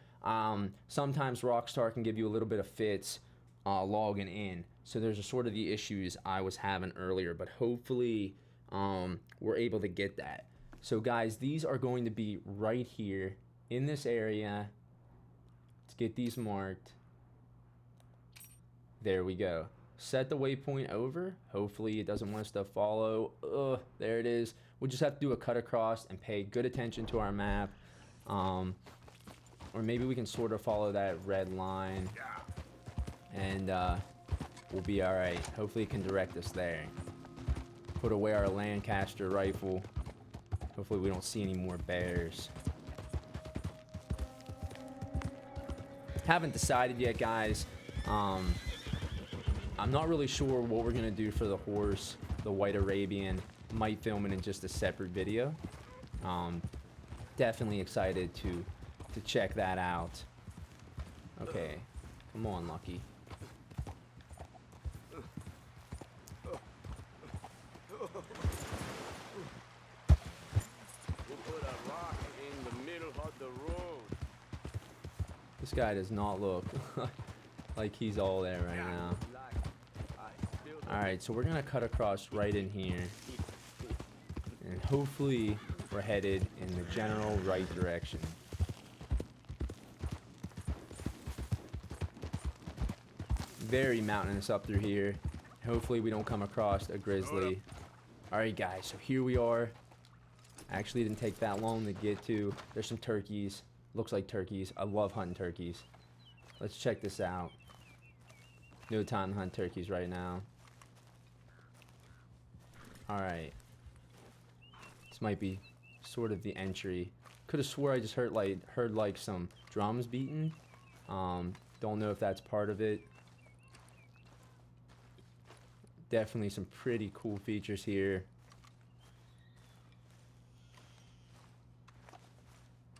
Sometimes Rockstar can give you a little bit of fits logging in. So there's a sort of the issues I was having earlier, but hopefully we're able to get that. So guys, these are going to be right here in this area. Let's get these marked. There we go. Set the waypoint over. Hopefully it doesn't want us to follow. There it is. We'll just have to do a cut across and pay good attention to our map. or maybe we can sort of follow that red line, and we'll be all right. Hopefully it can direct us there. Put away our Lancaster rifle. Hopefully we don't see any more bears. Haven't decided yet, guys. I'm not really sure what we're gonna do for the horse, the White Arabian. Might film it in just a separate video. Definitely excited to check that out. Okay, come on, Lucky. This guy does not look like he's all there right now. Alright, so we're gonna cut across right in here. And hopefully we're headed in the general right direction. Very mountainous up through here. Hopefully we don't come across a grizzly. Alright guys, so here we are. Actually didn't take that long to get to. There's some turkeys. Looks like turkeys. I love hunting turkeys. Let's check this out. No time to hunt turkeys right now. Alright. This might be sort of the entry. Could have swore I just heard like some drums beating. Don't know if that's part of it. Definitely some pretty cool features here.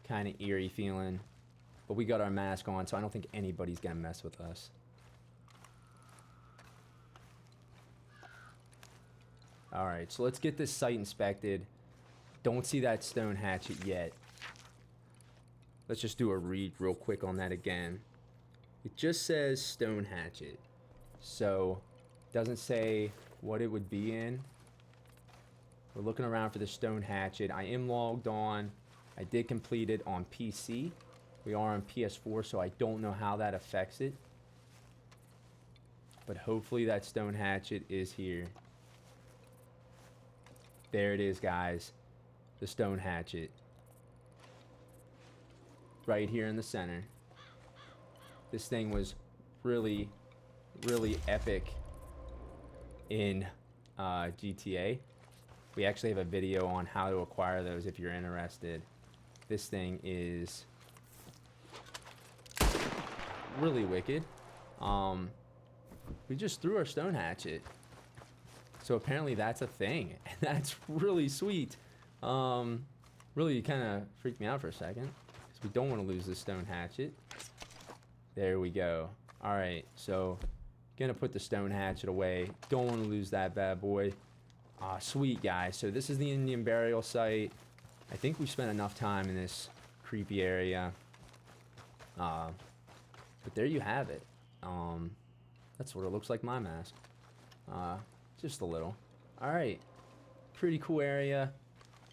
Kind of eerie feeling, but we got our mask on, so I don't think anybody's gonna mess with us. Alright, so let's get this site inspected. Don't see that stone hatchet yet. Let's just do a read real quick on that again. It just says stone hatchet, so doesn't say what it would be in. We're looking around for the stone hatchet. I am logged on. I did complete it on PC. We are on PS4, so I don't know how that affects it. But hopefully that stone hatchet is here. There it is, guys. The stone hatchet. Right here in the center. This thing was really, really epic in GTA. We actually have a video on how to acquire those if you're interested. This thing is really wicked. We just threw our stone hatchet. So apparently that's a thing. And that's really sweet. Really kind of freaked me out for a second. Because we don't want to lose the stone hatchet. There we go. Alright, so gonna put the stone hatchet away. Don't want to lose that bad boy. Sweet, guys. So this is the Indian burial site. I think we've spent enough time in this creepy area. But there you have it. That's what it looks like, my mask. Just a little. Alright. Pretty cool area.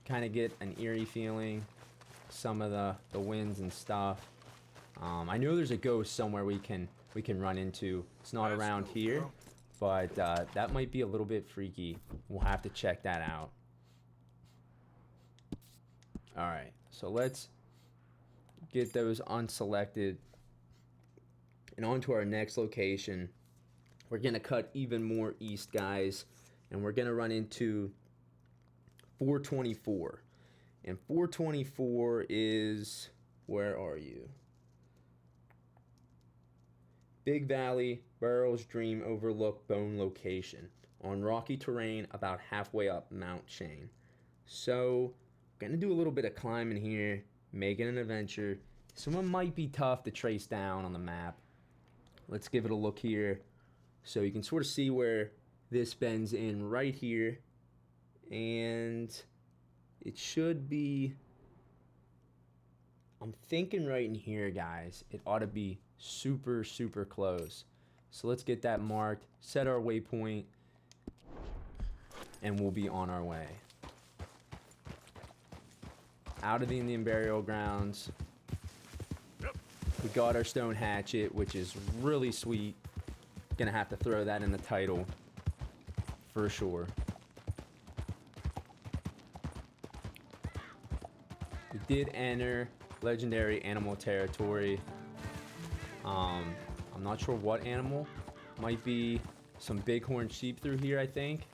Kind of get an eerie feeling. Some of the winds and stuff. I know there's a ghost somewhere we can run into. It's not around here. But that might be a little bit freaky. We'll have to check that out. Alright, so let's get those unselected. And on to our next location. We're going to cut even more east, guys. And we're going to run into 424. And 424 is... Where are you? Big Valley, Burrow's Dream Overlook Bone location. On rocky terrain about halfway up Mount Shane. So... Gonna do a little bit of climbing here, making an adventure. Some of them might be tough to trace down on the map. Let's give it a look here. So you can sort of see where this bends in right here. And it should be... I'm thinking right in here, guys. It ought to be super, super close. So let's get that marked, set our waypoint, and we'll be on our way. Out of the Indian burial grounds. We got our stone hatchet, which is really sweet. Gonna have to throw that in the title for sure. We did enter legendary animal territory. I'm not sure what animal. Might be some bighorn sheep through here, I think.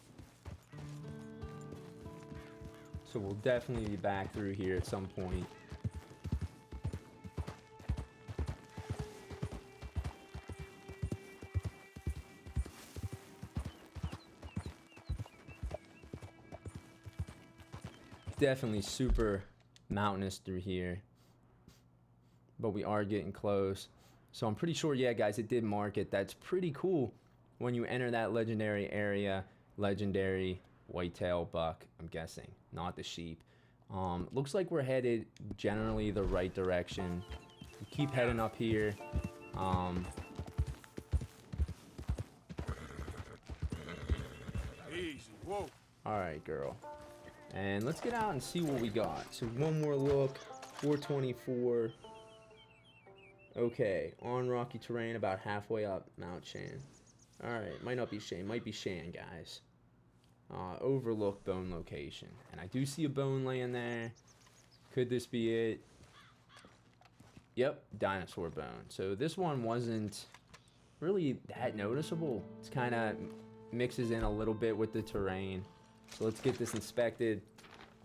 So we'll definitely be back through here at some point. Definitely super mountainous through here, but we are getting close. So I'm pretty sure, yeah guys, it did mark it. That's pretty cool when you enter that legendary area. Legendary whitetail buck, I'm guessing, not the sheep. Looks like we're headed generally the right direction. We keep heading up here. Easy, whoa. All right, girl. And let's get out and see what we got. So one more look, 424. Okay, on rocky terrain about halfway up Mount Shan. All right, might not be Shan, might be Shan, guys. Overlook bone location. And I do see a bone laying there. Could this be it? Yep, Dinosaur Bone. So this one wasn't really that noticeable. It's kind of mixes in a little bit with the terrain. So let's get this inspected.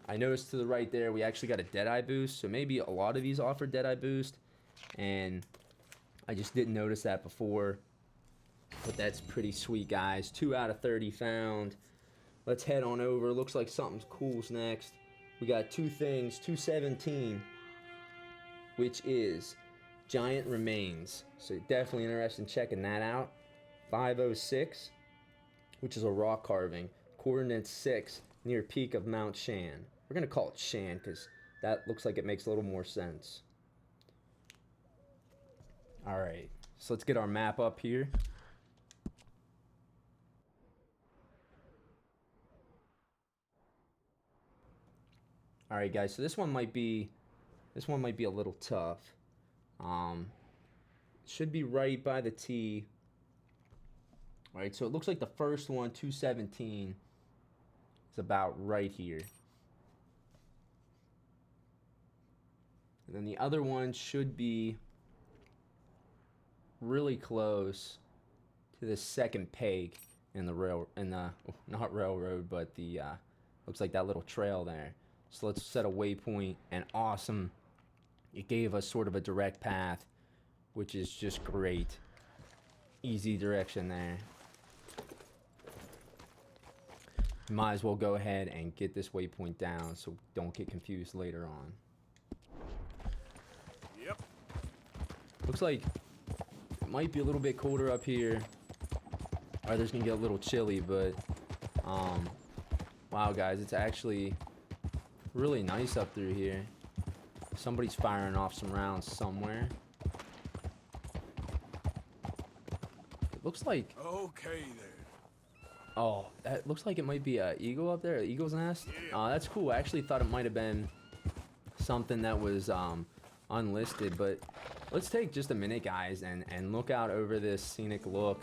I noticed to the right there, we actually got a Deadeye boost. So maybe a lot of these offer Deadeye boost. And I just didn't notice that before. But that's pretty sweet, guys. 2 out of 30 found. Let's head on over. Looks like something cool's next. We got two things. 217. Which is Giant Remains. So definitely interested in checking that out. 506. Which is a rock carving. Coordinate 6 near peak of Mount Shan. We're going to call it Shan because that looks like it makes a little more sense. Alright, so let's get our map up here. Alright guys, so this one might be a little tough. Should be right by the T. Alright, so it looks like the first one, 217, is about right here. And then the other one should be really close to the second peg in the not railroad, but the looks like that little trail there. So let's set a waypoint, and awesome. It gave us sort of a direct path, which is just great. Easy direction there. Might as well go ahead and get this waypoint down so don't get confused later on. Yep. Looks like it might be a little bit colder up here. Weather's gonna get a little chilly, but wow guys, it's actually really nice up through here. Somebody's firing off some rounds somewhere. It looks like, Okay there. oh, that looks like it might be an eagle up there, an eagle's nest. Yeah. That's cool. I actually thought it might have been something that was unlisted, but let's take just a minute, guys, and look out over this scenic look.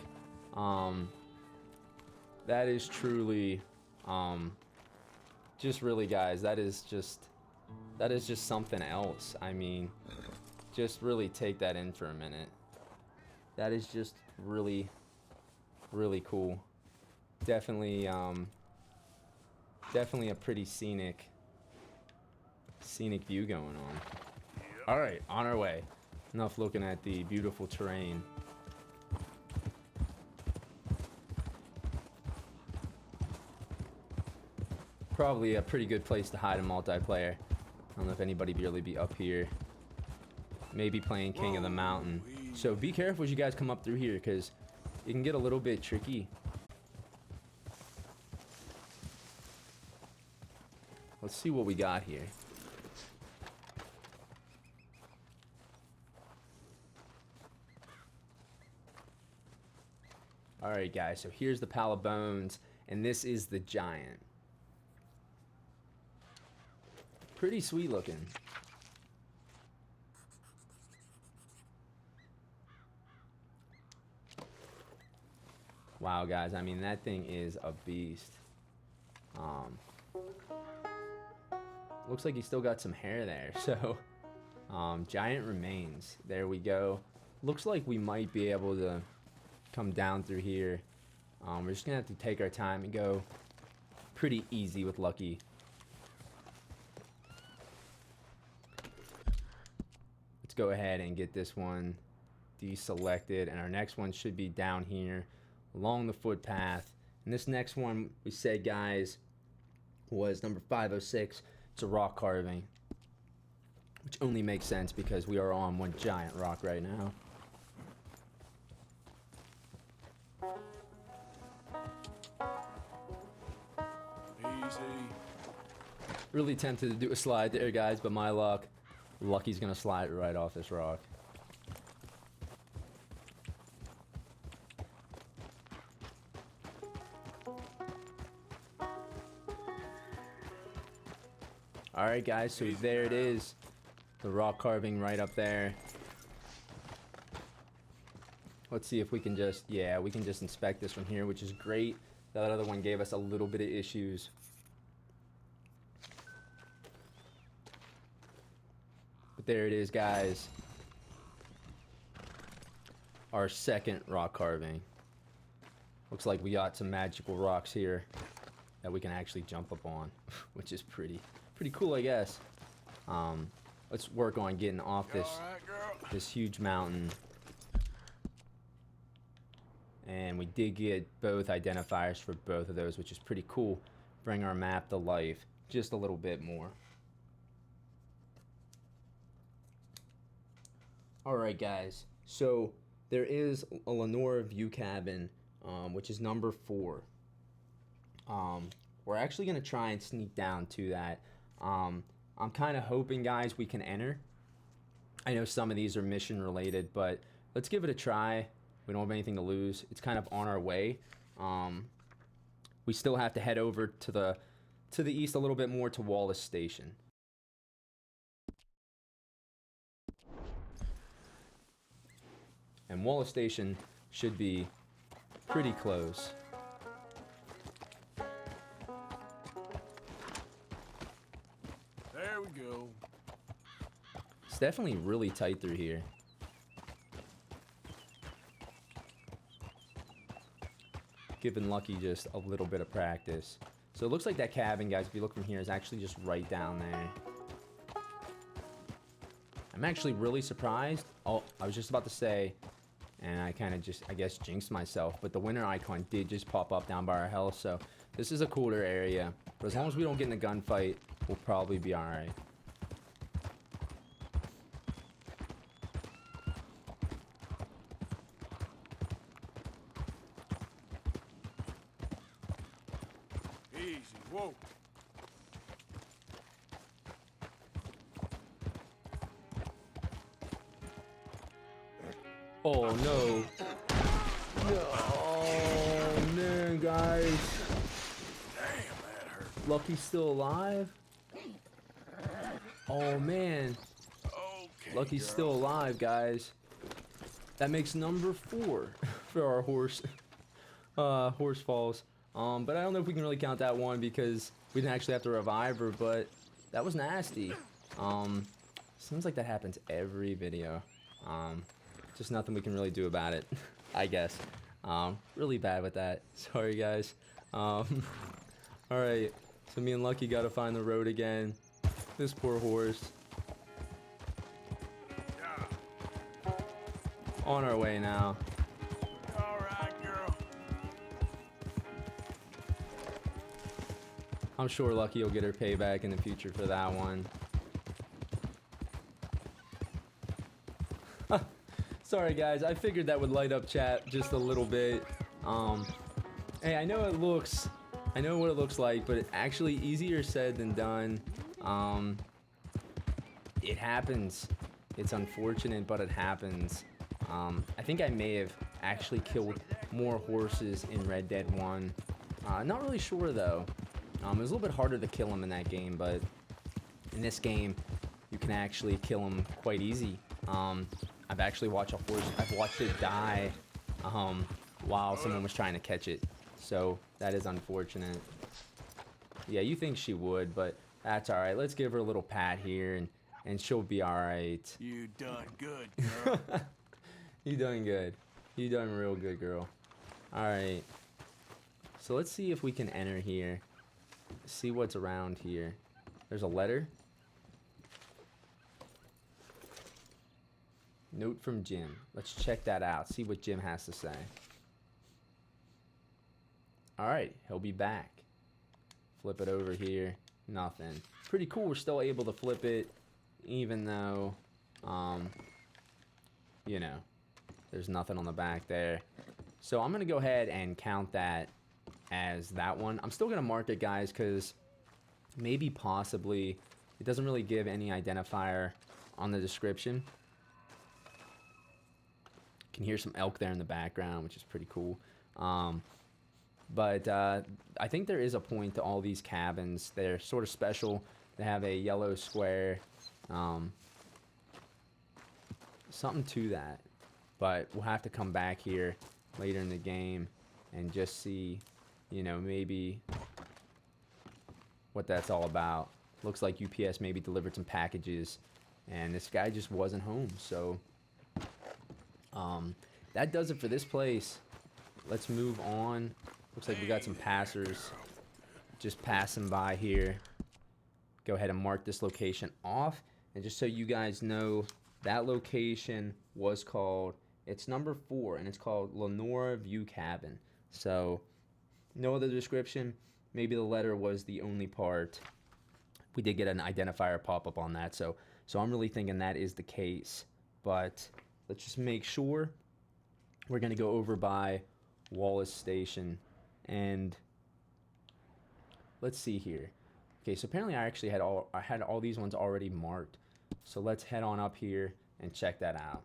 That is truly, just really, guys, that is just something else. I mean, just really take that in for a minute. That is just really, really cool. Definitely, definitely a pretty scenic view going on. All right, on our way. Enough looking at the beautiful terrain. Probably a pretty good place to hide in multiplayer. I don't know if anybody really be up here. Maybe playing King of the Mountain. So be careful as you guys come up through here, because it can get a little bit tricky. Let's see what we got here. Alright guys, so here's the pile of bones, and this is the giant. Pretty sweet looking. Wow guys, I mean that thing is a beast. Looks like he's still got some hair there, so Giant remains. There we go. Looks like we might be able to come down through here. We're just gonna have to take our time and go pretty easy with Lucky. Let's go ahead and get this one deselected, and our next one should be down here along the footpath. And this next one we said, guys, was number 506. It's a rock carving, which only makes sense because we are on one giant rock right now. Easy. Really tempted to do a slide there, guys, but my luck, Lucky's gonna slide right off this rock. Alright guys, so there it is. The rock carving right up there. Let's see if we can just, yeah, we can just inspect this from here, which is great. That other one gave us a little bit of issues. But there it is, guys. Our second rock carving. Looks like we got some magical rocks here that we can actually jump up on, which is pretty cool, I guess. Let's work on getting off this huge mountain. And we did get both identifiers for both of those, which is pretty cool. Bring our map to life just a little bit more. Alright guys, so there is a Lenora view cabin, which is number 4. We're actually going to try and sneak down to that. I'm kind of hoping, guys, we can enter. I know some of these are mission related, but let's give it a try. We don't have anything to lose. It's kind of on our way. We still have to head over to the east a little bit more to Wallace Station. And Wallace Station should be pretty close. There we go. It's definitely really tight through here. Giving Lucky just a little bit of practice. So it looks like that cabin, guys, if you look from here, is actually just right down there. I'm actually really surprised. Oh, I was just about to say, and I kind of just, I guess, jinxed myself, but the winter icon did just pop up down by our health, so this is a cooler area. But as long as we don't get in a gunfight, we'll probably be alright. Easy. Whoa. Oh no. Oh man, guys. Damn, that hurt. Lucky's still alive? Oh man. Okay. Lucky's girl. still alive, guys. That makes number 4 for our horse falls. But I don't know if we can really count that one because we didn't actually have to revive her, but that was nasty. Seems like that happens every video. Just nothing we can really do about it, I guess. Really bad with that. Sorry, guys. Alright, so me and Lucky gotta find the road again. This poor horse. Yeah. On our way now. All right, girl. I'm sure Lucky will get her payback in the future for that one. Sorry guys, I figured that would light up chat just a little bit. Hey, I know what it looks like, but it's actually easier said than done. It happens. It's unfortunate, but it happens. I think I may have actually killed more horses in Red Dead 1. Not really sure though. It was a little bit harder to kill them in that game, but in this game, you can actually kill them quite easy. I've actually watched a horse, I've watched it die while someone was trying to catch it. So that is unfortunate. Yeah, you think she would, but that's alright. Let's give her a little pat here and she'll be all right. You done good, girl. You doing good. You done real good, girl. All right. So let's see if we can enter here. See what's around here. There's a letter. Note from Jim. Let's check that out. See what Jim has to say. All right. He'll be back. Flip it over here. Nothing. Pretty cool. We're still able to flip it, even though, you know, there's nothing on the back there. So I'm going to go ahead and count that as that one. I'm still going to mark it, guys, because maybe possibly it doesn't really give any identifier on the description. You can hear some elk there in the background, which is pretty cool. But I think there is a point to all these cabins. They're sort of special. They have a yellow square. Something to that. But we'll have to come back here later in the game and just see, you know, maybe what that's all about. Looks like UPS maybe delivered some packages and this guy just wasn't home. So that does it for this place. Let's move on. Looks like we got some passers just passing by here. Go ahead and mark this location off. And just so you guys know, that location was called, it's number 4, and it's called Lenora View Cabin. So no other description. Maybe the letter was the only part. We did get an identifier pop up on that. So I'm really thinking that is the case. But let's just make sure. We're going to go over by Wallace Station. And let's see here. Okay, so apparently I actually had all these ones already marked. So let's head on up here and check that out.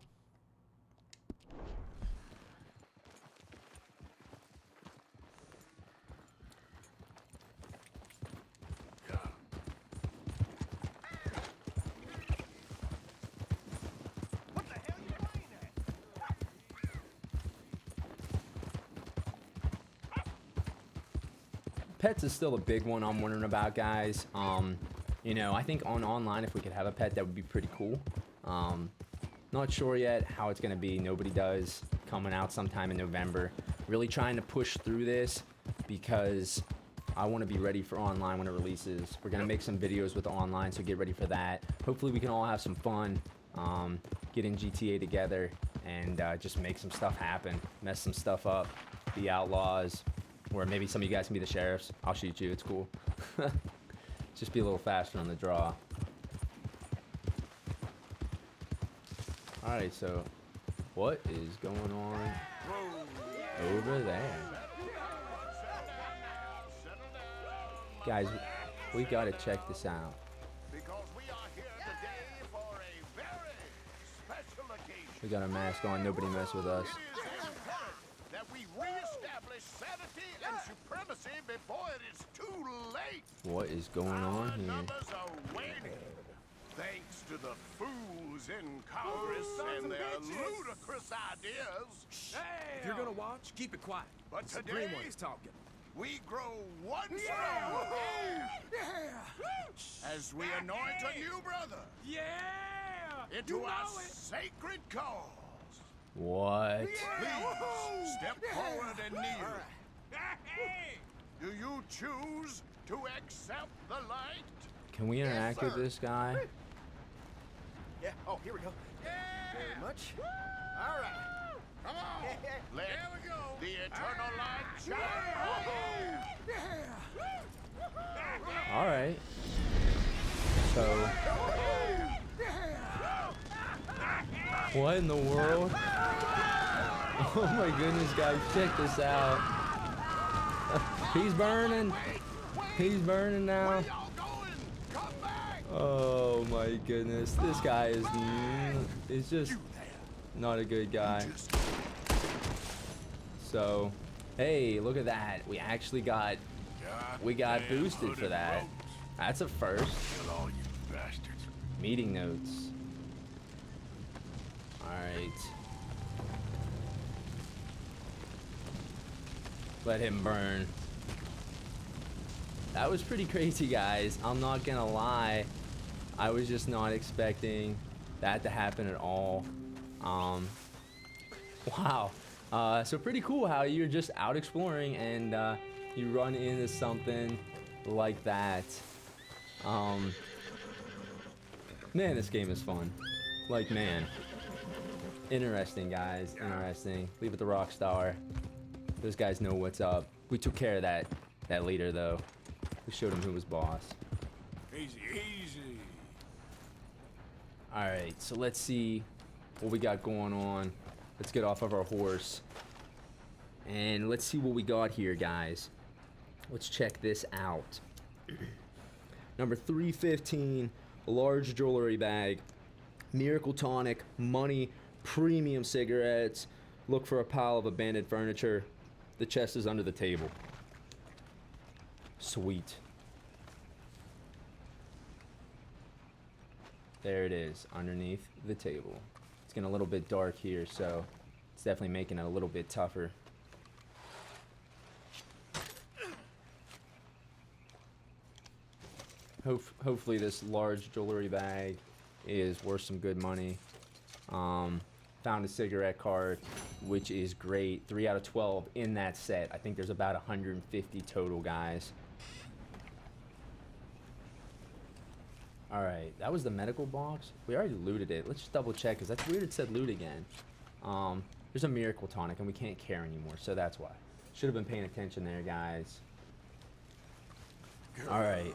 Pets is still a big one I'm wondering about, guys. You know, I think online, if we could have a pet, that would be pretty cool. Not sure yet how it's going to be. Nobody does. Coming out sometime in November. Really trying to push through this because I want to be ready for online when it releases. We're going to make some videos with online, so get ready for that. Hopefully we can all have some fun, get in GTA together, and just make some stuff happen. Mess some stuff up. Be outlaws. Or maybe some of you guys can be the sheriffs. I'll shoot you. It's cool. Just be a little faster on the draw. Alright, so what is going on over there? Guys, we gotta check this out. Because we are here today for a very special occasion. We got our mask on. Nobody mess with us. It is imperative that we reestablish sanity and supremacy before it is too late. What is going on Our here? numbers are waning. Thanks to the fools in Congress and their ludicrous ideas. If you're gonna watch, keep it quiet. But It's the today, green one's talking. we grow one stronger as we anoint a new brother Yeah! into You a know it. sacred cause. What? Please step forward and kneel. Hey! Do you choose to accept the light? Can we interact with this guy? Yeah. Oh, here we go. Very much. All right. Come on. Let There we go. the eternal light shine. Alright. So, what in the world? Oh my goodness, guys, check this out. He's burning. He's burning now. Where y'all going? Come back. Oh my goodness, this guy is just not a good guy. So, hey, look at that. We actually got boosted for that. That's a first. Kill all you bastards. Meeting notes. Alright. Let him burn. That was pretty crazy, guys. I'm not gonna lie. I was just not expecting that to happen at all. Wow. So pretty cool how you're just out exploring and you run into something like that. Man, this game is fun. Like, man. Interesting, guys. Interesting. Leave it to Rockstar. Those guys know what's up. We took care of that later, though. We showed him who was boss. Easy, easy. Alright, so let's see what we got going on. Let's get off of our horse. And let's see what we got here, guys. Let's check this out. Number 315, large jewelry bag, Miracle Tonic, money, premium cigarettes. Look for a pile of abandoned furniture. The chest is under the table. Sweet. There it is, underneath the table. It's getting a little bit dark here, so it's definitely making it a little bit tougher. Hopefully this large jewelry bag is worth some good money. Found a cigarette card, which is great. 3 out of 12 in that set. I think there's about 150 total, guys. Alright, that was the medical box. We already looted it. Let's just double check, because that's weird it said loot again. There's a Miracle Tonic, and we can't care anymore, so that's why. Should have been paying attention there, guys. Alright.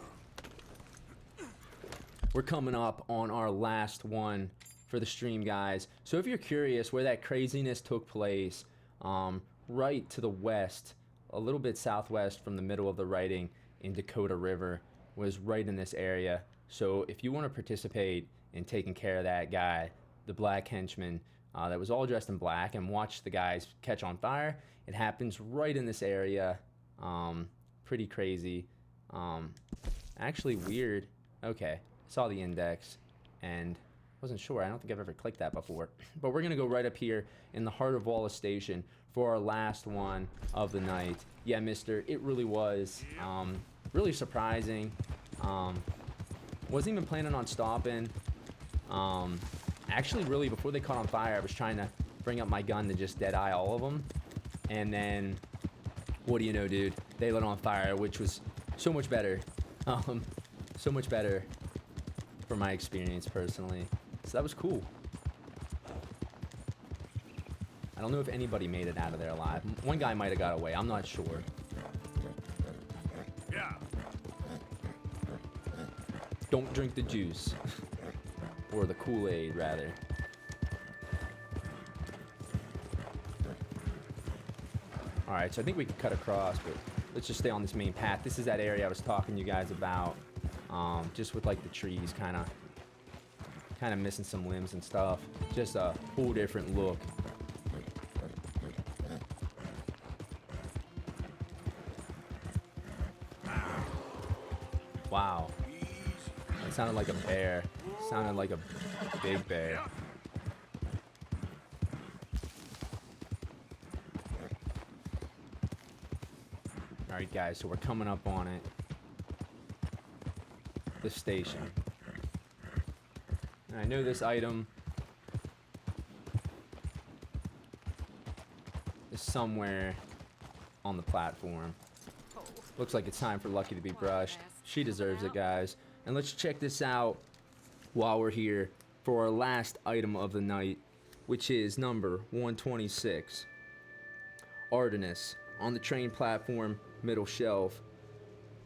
We're coming up on our last one for the stream, guys. So if you're curious where that craziness took place, right to the west, a little bit southwest from the middle of the writing in Dakota River, was right in this area. So if you want to participate in taking care of that guy, the black henchman, that was all dressed in black, and watch the guys catch on fire, it happens right in this area. Pretty crazy. Actually weird. Okay, saw the index and wasn't sure. I don't think I've ever clicked that before. But we're gonna go right up here in the heart of Wallace Station for our last one of the night. Yeah, mister, it really was really surprising. Wasn't even planning on stopping. Actually, really, before they caught on fire, I was trying to bring up my gun to just dead eye all of them. And then, what do you know, dude? They lit on fire, which was so much better. So much better for my experience, personally. So that was cool. I don't know if anybody made it out of there alive. One guy might have got away. I'm not sure. Yeah. Don't drink the juice. Or the Kool-Aid, rather. Alright, so I think we can cut across, but let's just stay on this main path. This is that area I was talking to you guys about. Just with, like, the trees kind of missing some limbs and stuff. Just a whole different look. Wow. That sounded like a bear. Sounded like a big bear. Alright guys, so we're coming up on it. The station. And I know this item is somewhere on the platform. Looks like it's time for Lucky to be brushed. She deserves it, guys. And let's check this out while we're here for our last item of the night, which is number 126. Artemis on the train platform, middle shelf.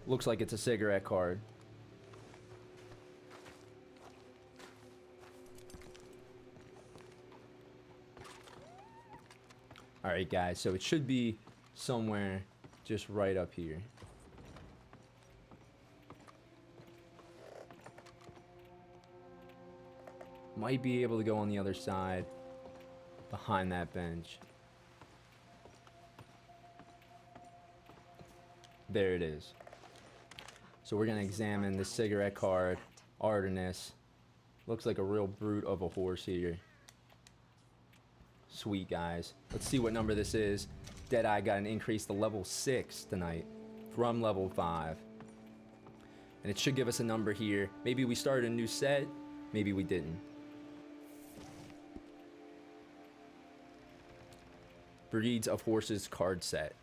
Looks like it's a cigarette card. Alright guys, so it should be somewhere just right up here. Might be able to go on the other side, behind that bench. There it is. So we're gonna examine the cigarette card, Artemis. Looks like a real brute of a horse here. Sweet, guys. Let's see what number this is. Deadeye got an increase to level 6 tonight from level 5. and it should give us a number here. Maybe we started a new set, maybe we didn't. Breeds of Horses card set.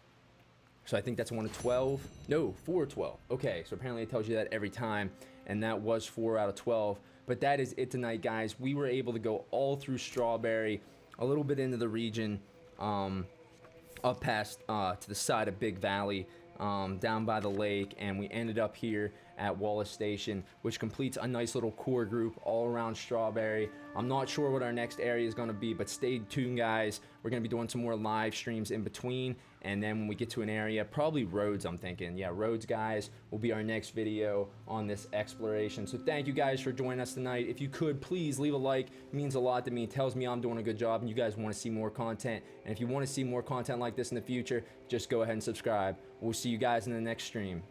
So I think that's 1 of 12. No, 4 of 12. Okay, so apparently it tells you that every time, and that was 4 out of 12. But that is it tonight, guys. We were able to go all through Strawberry, a little bit into the region, up past to the side of Big Valley, down by the lake, and we ended up here at Wallace Station, which completes a nice little core group all around Strawberry. I'm not sure what our next area is going to be, but stay tuned, guys. We're going to be doing some more live streams in between, and then when we get to an area, probably Roads, I'm thinking. Yeah, Roads, guys, will be our next video on this exploration. So thank you guys for joining us tonight. If you could, please leave a like. It means a lot to me. It tells me I'm doing a good job, and you guys want to see more content. And if you want to see more content like this in the future, just go ahead and subscribe. We'll see you guys in the next stream.